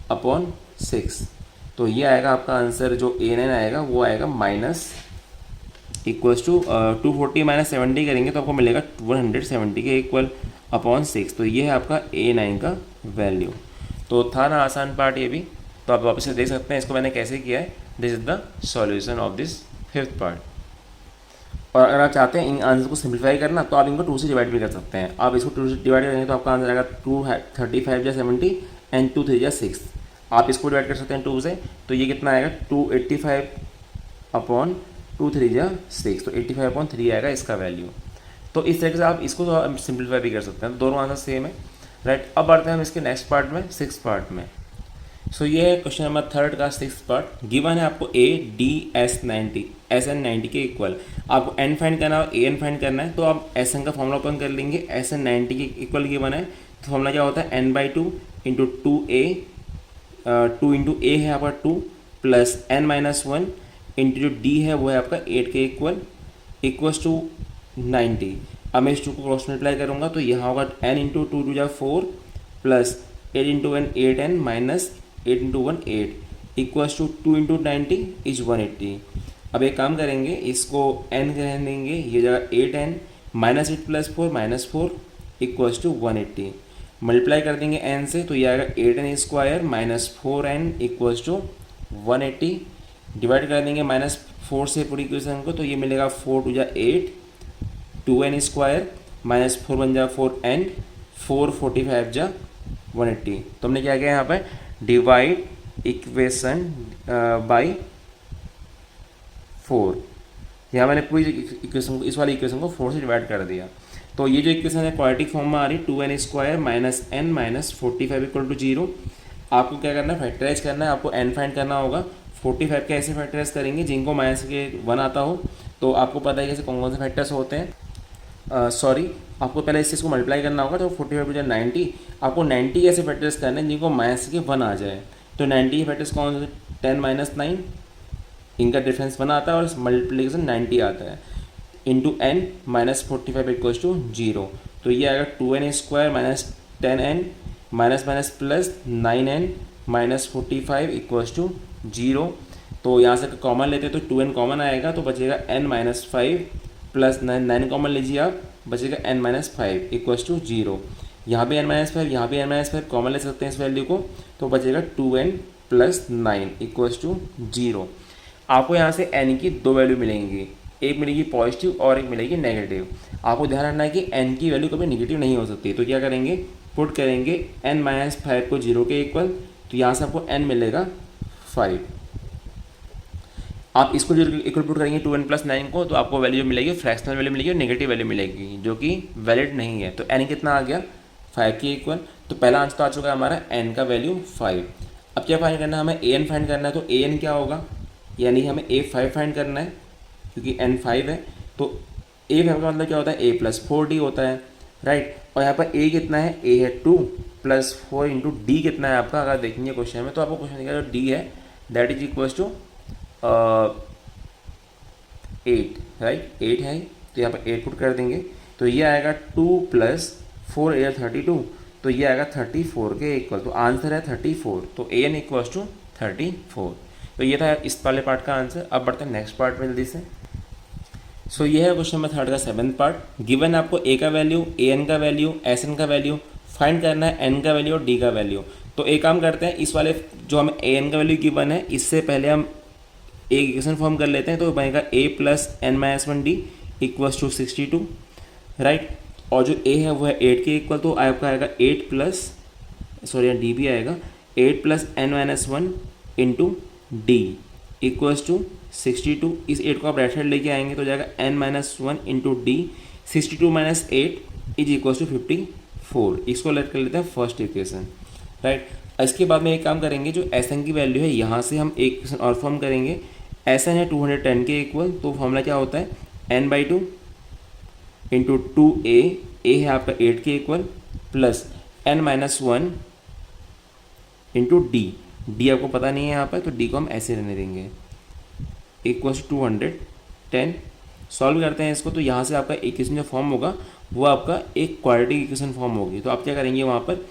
A: 24/6। तो ये आएगा आपका आंसर, जो A9 आएगा वो आएगा माइनस इक्वल्स टू 240 माइनस 70 करेंगे तो आपको मिलेगा 170 के इक्वल अपॉन 6। तो ये है आपका A9 का वैल्यू। तो था ना आसान पार्ट ये भी, तो आप वापस से देख सकते हैं इसको मैंने कैसे किया है। This is the solution of this 5th part. और अगर आप चाहते हैं इन आंसर को सिंप्लीफाई करना, तो आप इनको 2 से डिवाइड भी कर सकते हैं। आप इसको 2 से डिवाइड करेंगे तो आपका आंसर आएगा 235 जा 70 एंड 2 3 जा 6। आप इसको डिवाइड कर सकते हैं 2 से, तो ये कितना आएगा, 285/2 3 जा 6। तो 85/3 आएगा इसका वैल्यू। तो इस तरीके से आप इसको तो सिंप्लीफाई भी कर सकते हैं। तो दोनों आंसर सेम है, राइट। अब बढ़ते हैं हम इसके नेक्स्ट पार्ट में, 6th पार्ट में। सो ये है क्वेश्चन नंबर 3 का 6th पार्ट। गिवन है आपको A D SN 90 के इक्वल। आपको N फाइंड करना है, AN फाइंड करना है, तो आप SN का फॉर्मूला ओपन कर लेंगे। SN 90 के इक्वल गिवन है, तो फॉर्मूला क्या होता है, N/2 into 2A, 2 into A है आपका 2 प्लस N-1 इंटू जो D है वो है आपका 8 के इक्वल इक्वल्स टू 90। अब मैं इस 2 को क्रॉस मल्टीप्लाई करूँगा, तो यहाँ होगा N इंटू 2 2 जा 4 plus 8 into N 8N minus 8 into 1 8 equals to 2 into 90 is 180। अब एक काम करेंगे, इसको N रहने देंगे, ये जगह 8N minus 8 plus 4 minus 4 equals to 180। Multiply कर देंगे N से, तो ये आएगा 8N square minus 4N equals to 180। Divide कर देंगे -4 से पूरी इक्वेशन को, तो ये मिलेगा 4 2 जा 8 2N स्क्वायर माइनस 4 1 जा 4N 4 45 जा 180। तो हमने क्या किया यहाँ पे, डिवाइड इक्वेशन बाय 4। यहाँ मैंने पूरी इक्वेशन को, इस वाली इक्वेशन को 4 से डिवाइड कर दिया। तो ये जो इक्वेशन है क्वाड्रेटिक फॉर्म में आ रही, 2N square minus N minus 45 equal to 0। आपको क्या करना है, फैक्टराइज करना है। आपको N फाइंड करना होगा। 45 कैसे फैक्टराइज करेंगे, जिनको माइनस के 1 आता हो, तो आपको पता है कैसे कौन कौन से फैक्टर्स होते हैं। सॉरी, आपको पहले इस चीज़ को मल्टीप्लाई करना होगा। तो 45 टू 90, आपको 90 कैसे फैक्टर्स करने हैं जिनको माइनस के 1 आ जाए। तो 90 के फैक्टर्स कौन से, 10 माइनस 9, इनका डिफरेंस 1 आता है और मल्टीप्लिकेशन 90 आता है, into N minus 45 equals to 0। तो ये आएगा 2N square minus 10N minus minus plus 9N minus 45 equals to 0। तो यहाँ से कॉमन लेते हैं तो 2N कॉमन आएगा, तो बचेगा N माइनस 5 प्लस 9 कॉमन लीजिए आप, बचेगा N माइनस 5 इक्वल्स टू 0। यहाँ भी N माइनस 5, यहाँ भी N माइनस 5 कॉमन ले सकते हैं इस वैल्यू को, तो बचेगा 2N प्लस 9 इक्वल्स टू 0। आपको यहाँ से N की 2 वैल्यू मिलेंगी, एक मिलेगी पॉजिटिव और एक मिलेगी नेगेटिव। आपको ध्यान रखना है कि N की वैल्यू कभी नेगेटिव नहीं हो सकती। तो क्या करेंगे, पुट करेंगे N माइनस 5 को 0 के इक्वल, तो यहाँ से आपको N मिलेगा 5। आप इसको जो इक्वल पुट करेंगे 2N प्लस 9 को, तो आपको वैल्यू मिलेगी, फ्रैक्शनल वैल्यू मिलेगी और नेगेटिव वैल्यू मिलेगी, जो कि वैलिड नहीं है। तो N कितना आ गया, 5 के इक्वल। तो पहला आंसर तो आ चुका है हमारा N का वैल्यू 5। अब क्या फाइंड करना है, हमें AN फाइंड करना है। तो AN क्या होगा, यानी हमें A5 फाइंड करना है, क्योंकि N 5 है। तो A5 का मतलब क्या होता है, A प्लस 4D होता है, राइट। और यहाँ पर A कितना है, A है 2 प्लस 4 इंटू D कितना है आपका, अगर देखेंगे क्वेश्चन में, तो आपको क्वेश्चन दिखेगा जो D है that is equals to 8, right. 8 है, तो यहाँ पर 8 पुट कर देंगे, तो ये आएगा 2 प्लस 4 या 32, तो ये आएगा 34 के इक्वल। तो आंसर है 34, तो ए एन इक्वल्स टू 34। तो ये था इस वाले पार्ट का आंसर। अब बढ़ते हैं नेक्स्ट पार्ट में जल्दी से। सो ये है क्वेश्चन नंबर 3 का 7th पार्ट। गिवन आपको ए का वैल्यू, ए एन का वैल्यू, एस एन का वैल्यू, फाइंड करना है एन का वैल्यू और डी का वैल्यू। तो एक काम करते हैं, इस वाले जो हमें ए एन का वैल्यू गिवन है, इससे पहले हम एक इक्वेशन फॉर्म कर लेते हैं। तो बनेगा a plus N minus one d equals to 62, right. और जो ए है वो है 8 के इक्वल, तो आपका आएगा 8 प्लस, सॉरी डी भी आएगा, 8 plus N minus one into D equals to 62। इस 8 को आप राइट साइड लेके आएंगे तो हो जाएगा N minus one into D, 62 minus 8 is equals to 54। इसको लेट कर लेते हैं फर्स्ट इक्वेशन, राइट। इसके बाद में एक काम करेंगे, जो एस एन की वैल्यू है यहाँ से हम एक इक्वेशन और फॉर्म करेंगे। एस एन है 210 के इक्वल, तो फॉर्मूला क्या होता है, N by two into 2a, A है आपका 8 के इक्वल, plus N minus one into D, D आपको पता नहीं है यहाँ पर, तो डी को हम ऐसे रहने देंगे, इक्वल्स 210। सॉल्व करते हैं इसको, तो यहाँ से आपका इक्वेशन जो फॉर्म होगा वो आपका एक क्वाड्रेटिक इक्वेशन फॉर्म होगी। तो आप क्या करेंगे, वहाँ पर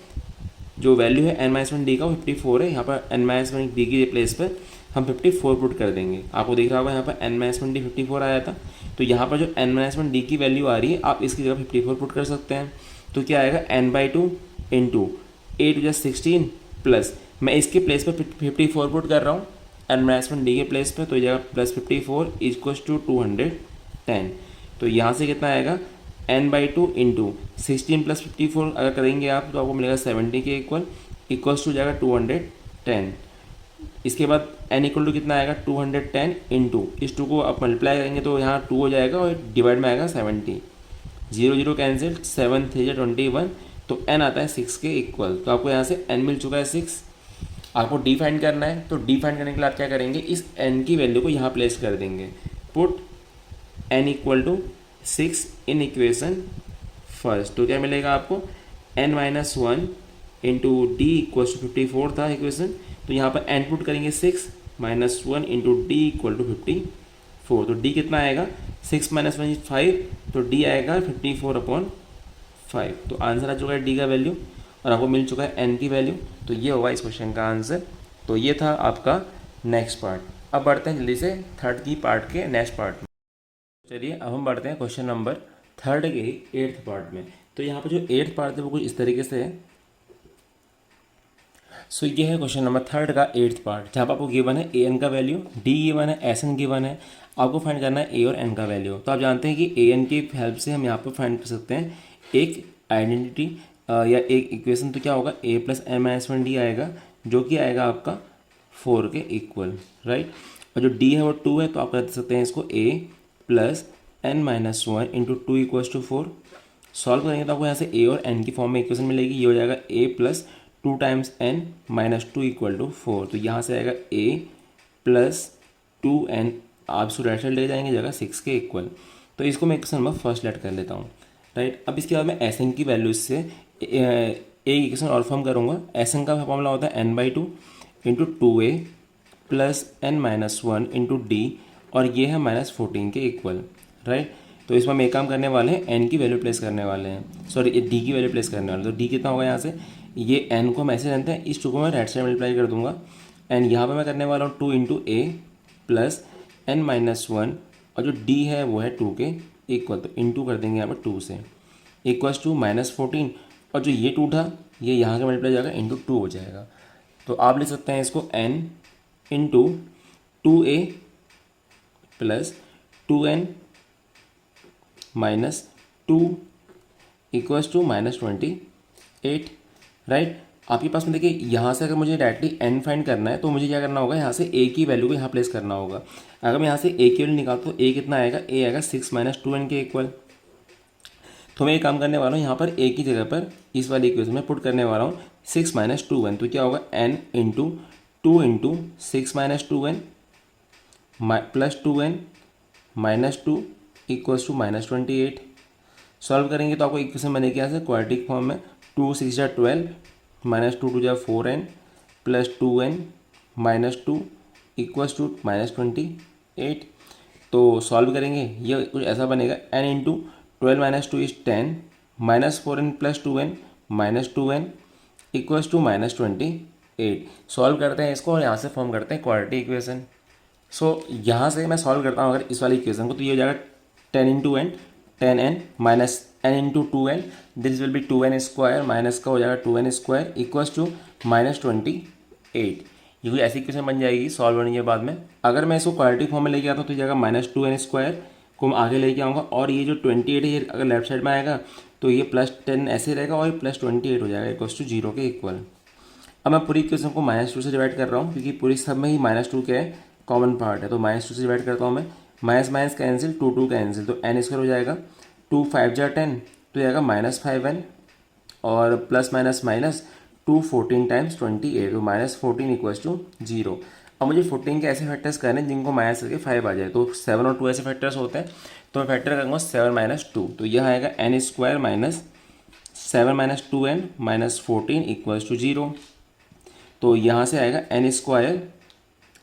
A: जो वैल्यू है एन माइनस वन डी का वो 54 है, यहाँ पर एन माइनस वन डी की प्लेस पर हम 54 पुट कर देंगे। आपको दिख रहा होगा यहाँ पर एन माइनस वन डी 54 आया था, तो यहाँ पर जो एन माइनस वन डी की वैल्यू आ रही है आप इसकी जगह 54 पुट कर सकते हैं। तो क्या आएगा, N by two into 8 + 16 plus, मैं इसके प्लेस पर 54 पुट कर रहा हूँ एन माइनस वन डी के प्लेस पर, तो जगह प्लस 54 इक्वल्स टू 210। तो यहाँ से कितना आएगा, एन बाई टू इंटू 16 + 54 अगर करेंगे आप तो आपको मिलेगा 70 के इक्वल, इक्वल्स टू जाएगा 210। इसके बाद एन इक्वल टू कितना आएगा, 210 इंटू इस 2 को आप मल्टीप्लाई करेंगे तो यहाँ 2 हो जाएगा और डिवाइड में आएगा 70, 0 0 कैंसिल, 7 3 21, तो एन आता है 6 के इक्वल। तो आपको यहाँ से एन मिल चुका है 6। आपको डी फाइंड करना है, तो डी फाइंड करने के लिए आप क्या करेंगे, इस एन की वैल्यू को यहाँ प्लेस कर देंगे, put N equal to 6 in equation first. तो क्या मिलेगा आपको, N minus one into D equals to 54 था इक्वेशन, तो यहाँ पर एन पुट करेंगे 6 minus one into D equal to 54। तो डी कितना आएगा, 6 माइनस वन 5, तो डी आएगा 54/5। तो आंसर आ चुका है डी का वैल्यू और आपको मिल चुका है एन की वैल्यू। तो ये होगा इस क्वेश्चन का आंसर। तो ये था आपका नेक्स्ट पार्ट। अब बढ़ते हैं जल्दी से थर्ड की पार्ट के नेक्स्ट पार्ट में। चलिए अब हम बढ़ते हैं क्वेश्चन नंबर 3 के 8th पार्ट में। तो यहाँ पर जो 8th पार्ट है वो कुछ इस तरीके से है। सो ये है क्वेश्चन नंबर 3 का 8th पार्ट, जहाँ पर आपको गिवन है ए एन का वैल्यू, डी गिवन है, एस एन गिवन है, आपको फाइंड करना है ए और एन का वैल्यू। तो आप जानते हैं कि ए एन की हेल्प से हम यहाँ पर फाइंड कर सकते हैं एक आइडेंटिटी या एक इक्वेशन। तो क्या होगा, a plus N minus one d आएगा, जो कि आएगा आपका 4 के इक्वल, राइट। और जो डी है वो 2 है, तो आप कर सकते हैं इसको a plus N minus one into 2 equals to 4। Solve करेंगे तो आपको यहाँ से ए और एन की फॉर्म में इक्वेशन मिलेगी। ये हो जाएगा a plus 2 times n minus 2 equal to 4। तो यहाँ से आएगा ए प्लस 2n, आप इसको राइट साइड ले जाएंगे जगह 6 के इक्वल। तो इसको मैं इक्वेशन नंबर फर्स्ट लेट कर लेता हूँ, राइट। अब इसके बाद मैं एस एन की वैल्यू से एक इक्वेशन और फॉर्म करूँगा। एस एन का फॉर्मूला होता है N by two into 2a plus N minus one into D, और ये है -14 के इक्वल, राइट। तो इसमें हम एक काम करने वाले हैं, एन की वैल्यू प्लेस करने वाले हैं, सॉरी डी की वैल्यू प्लेस करने वाले हैं। तो डी कितना होगा यहाँ से, ये एन को हम ऐसे जानते हैं, इस 2 को मैं राइट साइड मल्टीप्लाई कर दूंगा, एंड यहाँ पे मैं करने वाला हूँ 2 इंटू ए प्लस एन माइनस वन, और जो डी है वो है 2 के इक्वल, तो इंटू कर देंगे यहाँ पर 2 से, इक्वल्स टू -14, और जो ये 2 था ये यहाँ का मल्टीप्लाई जाएगा इंटू 2 हो जाएगा। तो आप लिख सकते हैं इसको N into 2a plus 2n minus 2 equals to -28, right. आपके पास में देखिए यहाँ से अगर मुझे डायरेक्टली n फाइंड करना है तो मुझे क्या करना होगा, यहाँ से a की वैल्यू को यहाँ प्लेस करना होगा। अगर मैं यहाँ से a की वैल्यू निकालता तो a कितना आएगा, a आएगा 6 माइनस 2n के इक्वल। तो मैं एक काम करने वाला हूँ, यहाँ पर a की जगह पर इस वाली इक्वेशन में पुट करने वाला हूँ 6 माइनस 2n। तो क्या होगा, n into 2 into 6 minus 2n plus 2n minus 2 equals to -28। Solve करेंगे तो आपको इक्वेशन बनेगी यहाँ से क्वाड्रेटिक फॉर्म में, 2 6 जा 12 माइनस 2 2 जा 4n plus 2n minus 2 equals to -28। तो सॉल्व करेंगे ये कुछ ऐसा बनेगा, n into 12 minus 2 is 10 -4n plus 2n -2n equals to -28। Solve करते हैं इसको और यहाँ से फॉर्म करते हैं क्वाड्रेटिक इक्वेशन। सो यहाँ से मैं सॉल्व करता हूँ अगर इस वाली इक्वेशन को, तो ये हो जाएगा 10 × n 10n minus n × 2n, this will B 2n square minus का हो जाएगा 2n स्क्वायर इक्वल्स टू -28। ये कोई ऐसी इक्वेशन बन जाएगी सॉल्व होने के बाद में। अगर मैं इसको क्वाड्रेटिक फॉर्म में लेके आता हूँ तो जाएगा -2n स्क्वायर को मैं आगे लेके आऊँगा, और ये जो 28 है ये अगर लेफ्ट साइड में आएगा तो ये +10 ऐसे रहेगा और ये +28 हो जाएगा इक्वल्स टू 0 के इक्वल। अब मैं पूरी इक्वेशन को -2 से डिवाइड कर रहा हूँ क्योंकि पूरी सब में ही -2 क्या है कॉमन पार्ट है, तो -2 से डिवाइड करता हूँ मैं। माइनस माइनस कैंसिल, 2 कैंसिल, तो n स्क्वायर हो जाएगा 2 5 जा 10 तो जाएगा -5n और प्लस माइनस माइनस 2 14 टाइम्स 28 तो -14 इक्वल्स टू 0। अब मुझे 14 के ऐसे फैक्टर्स करने हैं जिनको माइनस करके 5 आ जाए, तो 7 और 2 ऐसे फैक्टर्स होते हैं, तो मैं फैक्टर करूँगा 7 - 2, तो यह आएगा n square minus 7 - 2n -14 equals to 0। तो यहाँ से आएगा n square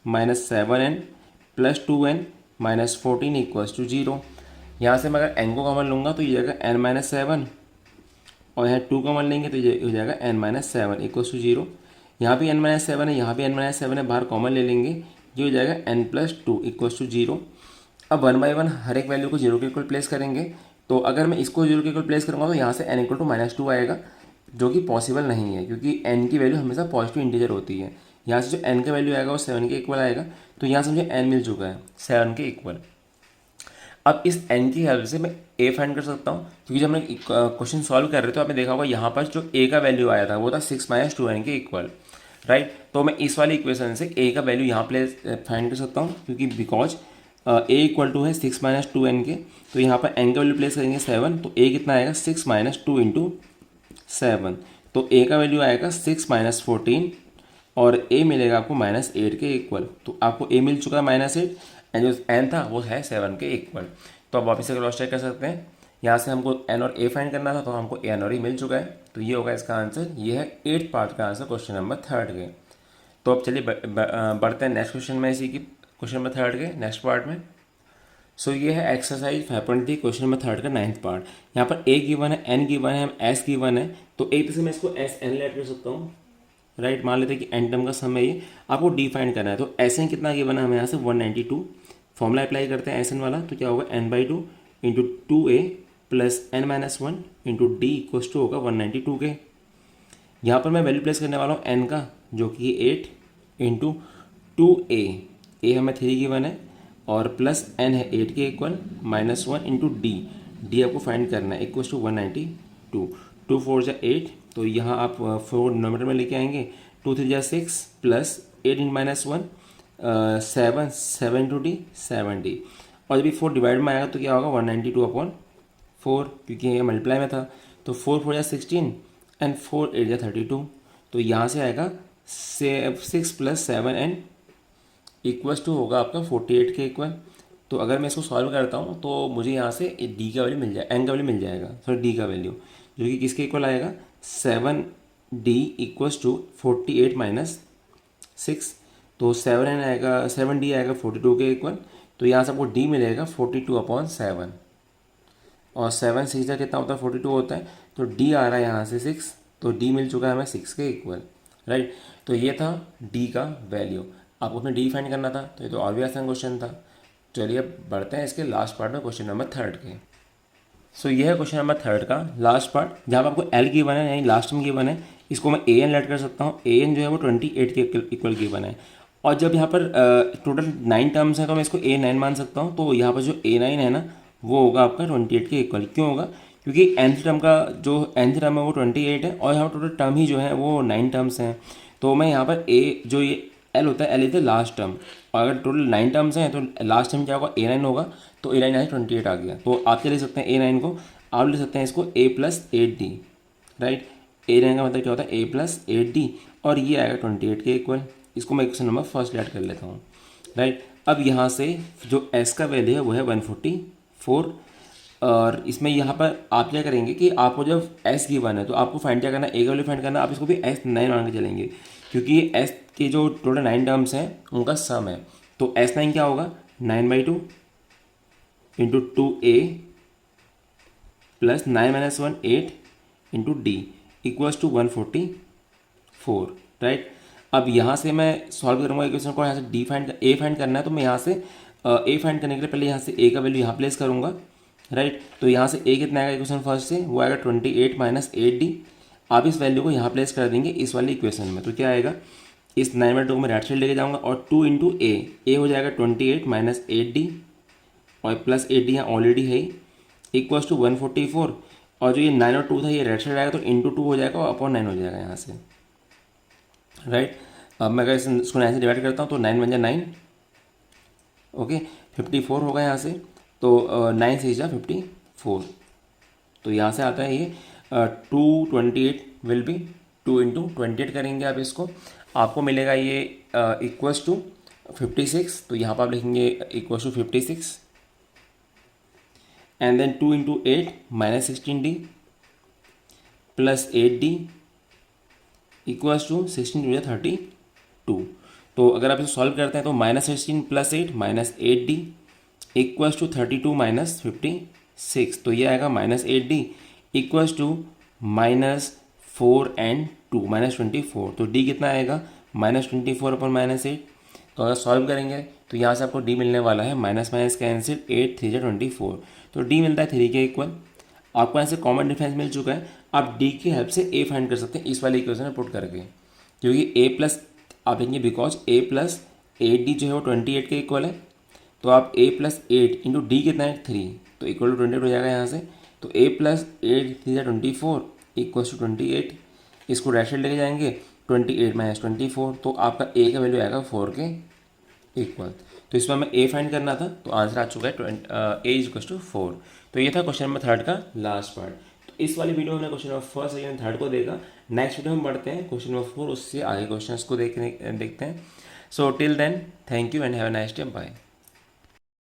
A: -7n plus 2n -14 equals to 0। यहाँ से मैं अगर n को कॉमन लूँगा तो ये जाएगा n - 7 और यहाँ 2 कॉमन लेंगे तो ये हो जाएगा n - 7 इक्वल्स टू 0। यहाँ भी n - 7 है, यहाँ भी n - 7 है, बाहर कॉमन ले लेंगे, ये हो जाएगा n + 2 इक्वल्स टू 0। अब 1 बाई 1 हर एक वैल्यू को 0 के इक्वल प्लेस करेंगे, तो अगर मैं इसको 0 के इक्वल प्लेस करूँगा तो यहाँ से n = -2 आएगा, जो कि पॉसिबल नहीं है क्योंकि n की वैल्यू हमेशा पॉजिटिव इंटीजर होती है। यहाँ से जो n का वैल्यू आएगा वो 7 के इक्वल आएगा, तो यहाँ से मुझे n मिल चुका है 7 के इक्वल। अब इस n की हेल्प से मैं a फाइंड कर सकता हूँ, क्योंकि जब मैं क्वेश्चन सॉल्व कर रहे थे तो आपने देखा होगा यहाँ पर जो a का वैल्यू आया था वो था 6 - 2n के इक्वल, राइट। तो मैं इस वाली इक्वेशन से a का वैल्यू यहाँ प्लेस फाइंड कर सकता हूँ, क्योंकि बिकॉज a इक्वल टू है 6 - 2n के, तो यहाँ पर n का वैल्यू प्लेस करेंगे 7, तो a कितना आएगा 6 - 2 × 7, तो a का वैल्यू आएगा 6 - 14 और a मिलेगा आपको -8 के इक्वल। तो आपको a मिल चुका है -8 एंड जो n था वो है 7 के इक्वल। तो अब वापस से क्रॉस चेक कर सकते हैं, यहाँ से हमको n और a फाइंड करना था, तो हमको a और a मिल चुका है, तो ये होगा इसका आंसर। ये है 8th पार्ट का आंसर क्वेश्चन नंबर 3 के। तो अब चलिए बढ़ते हैं नेक्स्ट क्वेश्चन में, इसी की क्वेश्चन नंबर 3 के नेक्स्ट पार्ट में। सो ये है एक्सरसाइज 5.3 क्वेश्चन नंबर 3 का 9th पार्ट। यहाँ पर a गिवन है, n गिवन है, s गिवन है, तो एक से मैं इसको s n लेट कर सकता हूँ, राइट। मान लेते हैं कि n टर्म का सम है ये, आपको डिफाइन करना है, तो एस एन कितना गिवन है हमें यहाँ से 192। फॉर्मूला अप्लाई करते हैं एस एन वाला, तो क्या होगा n/2 × 2a plus n - 1 × d equals to होगा 192 के। यहाँ पर मैं वैल्यू प्लेस करने वाला हूँ n का, जो कि 8 × 2a, a हमें 3 गिवन है और प्लस n है 8 के इक्वल -1 × d आपको फाइंड करना है इक्वल्स टू 192। 2 4 जा 8, तो यहाँ आप 4 डिनोमिनेटर में लेके आएंगे, 2 3 जा 6 प्लस 8 × -1 7 7 × d 70, और जब भी 4 डिवाइड में आएगा तो क्या होगा 192/4, क्योंकि ये मल्टीप्लाई में था, तो 4 4 जा 16 एंड 4 8 जा 32, तो यहाँ से आएगा 6 + 7n इक्वल्स टू होगा आपका 48 के इक्वल। तो अगर मैं इसको सॉल्व करता हूँ तो मुझे यहाँ से डी का वैल्यू मिल जाएगा, एन का वैल्यू मिल जाएगा, सॉरी डी का वैल्यू, जो कि किसके इक्वल आएगा 7d इक्वल्स टू 48 - 6, तो 7n आएगा, 7d आएगा 42 के इक्वल, तो यहाँ से आपको d मिलेगा 42/7, और 7 6 का कितना होता है 42 होता है, तो d आ रहा है यहाँ से 6, तो d मिल चुका है हमें 6 के इक्वल, राइट। तो ये था d का वैल्यू, आपको अपने डी फाइंड करना था, तो ये तो और भी आसान क्वेश्चन था। चलिए अब बढ़ते हैं इसके लास्ट पार्ट में, क्वेश्चन नंबर 3 के। सो ये है क्वेश्चन नंबर 3 का लास्ट पार्ट, जहाँ पर आपको एल गिवन है, यानी लास्ट में गिवन है, इसको मैं ए एन लेट कर सकता हूँ। ए एन जो है वो 28 के इक्वल गिवन है, और जब यहाँ पर टोटल 9 टर्म्स हैं तो मैं इसको A9 मान सकता हूँ, तो यहाँ पर जो A9 है ना वो होगा आपका 28 के इक्वल। क्यों होगा? क्योंकि nth टर्म का जो nth टर्म है वो 28 है, और यहाँ पर टोटल टर्म ही जो है वो 9 टर्म्स हैं, तो मैं यहाँ पर A जो ये L होता है, L is the last term, और अगर टोटल 9 टर्म्स हैं तो लास्ट टर्म क्या होगा A9 होगा, तो A9 यहाँ 28 आ गया, तो आप क्या ले सकते हैं A9 को, आप ले सकते हैं इसको A + 8D, राइट। A9 का मतलब क्या होता है A + 8D, और ये आएगा 28 के इक्वल। इसको मैं क्वेश्चन नंबर फर्स्ट ऐड कर लेता हूँ, राइट। अब यहाँ से जो S का वैल्यू है वो है 144, और इसमें यहाँ पर आप क्या करेंगे कि आपको जब S गिवन है तो आपको फाइंड क्या करना है, A का वैल्यू फाइंड करना है, आप इसको भी S9 मान के चलेंगे, क्योंकि S के जो टोटल 9 टर्म्स हैं उनका सम है, तो S9 क्या होगा 9/2 × 2a plus 9 minus 1 8 into D equals to 144, right. अब यहाँ से मैं सॉल्व करूँगा इक्वेशन को, यहाँ से डी फाइंड ए फाइंड करना है, तो मैं यहाँ से ए फाइंड करने के लिए पहले यहाँ से ए का वैल्यू यहाँ प्लेस करूँगा, राइट। तो यहाँ से ए कितना आएगा इक्वेशन फर्स्ट से, वो आएगा 28 माइनस 8d। आप इस वैल्यू को यहाँ प्लेस कर देंगे इस वाली इक्वेशन में, तो क्या आएगा, इस 9/2 को मैं राइट साइड लेके जाऊँगा और 2 इंटू ए हो जाएगा 28 माइनस 8d और प्लस 8d यहाँ ऑलरेडी है इक्वल्स टू 144, और जो ये 9 और 2 था ये राइट साइड आएगा तो इंटू 2 हो जाएगा और अपॉन 9 हो जाएगा यहाँ से, राइट। अब मैं अगर इसको 9 से डिवाइड करता हूँ तो 9 बन जाए 9, ओके, 54 होगा यहाँ से, तो 9 से जा 54, तो यहाँ से आता है ये 228 विल बी 2 इंटू 28 करेंगे आप इसको, आपको मिलेगा ये इक्वल्स टू 56, तो यहाँ पर आप लिखेंगे equals to 56 and then 2 into 8 minus 16d plus 8d equals to 16 to 32। तो अगर आप इसे सॉल्व करते हैं तो minus 16 plus 8 minus 8d equals to 32 minus 56, तो ये आएगा minus 8d equals to minus 4 and 2 minus 24, तो d कितना आएगा माइनस 24 अपॉन माइनस 8। तो अगर सॉल्व करेंगे तो यहाँ से आपको d मिलने वाला है, माइनस माइनस कैंसिल, 8 3 24, तो d मिलता है 3 के इक्वल। आपको यहाँ से कॉमन डिफरेंस मिल चुका है, आप d की हेल्प से a फाइंड कर सकते हैं इस वाले इक्वेशन में पुट करके, क्योंकि a प्लस आप देखेंगे बिकॉज a प्लस 8d जो है वो 28 के इक्वल है, तो आप a प्लस 8 इंटू डी कितना है 3, तो इक्वल टू 28 हो जाएगा यहाँ से, तो a प्लस 8 3 24 इक्वल्स टू 28, इसको राइट साइड लेके जाएंगे 28 माइनस 24, तो आपका a का वैल्यू आएगा 4 के इक्वल। तो इसमें हमें a फाइंड करना था, तो आंसर आ चुका है a इज इक्वल टू 4। तो ये था क्वेश्चन नंबर 3 का लास्ट पार्ट। तो इस वाली वीडियो में question number first second third को देखा, नेक्स्ट वीडियो में बढ़ते हैं क्वेश्चन नंबर 4, उससे आगे क्वेश्चन को देखते हैं। So till then thank you and have a nice day, bye.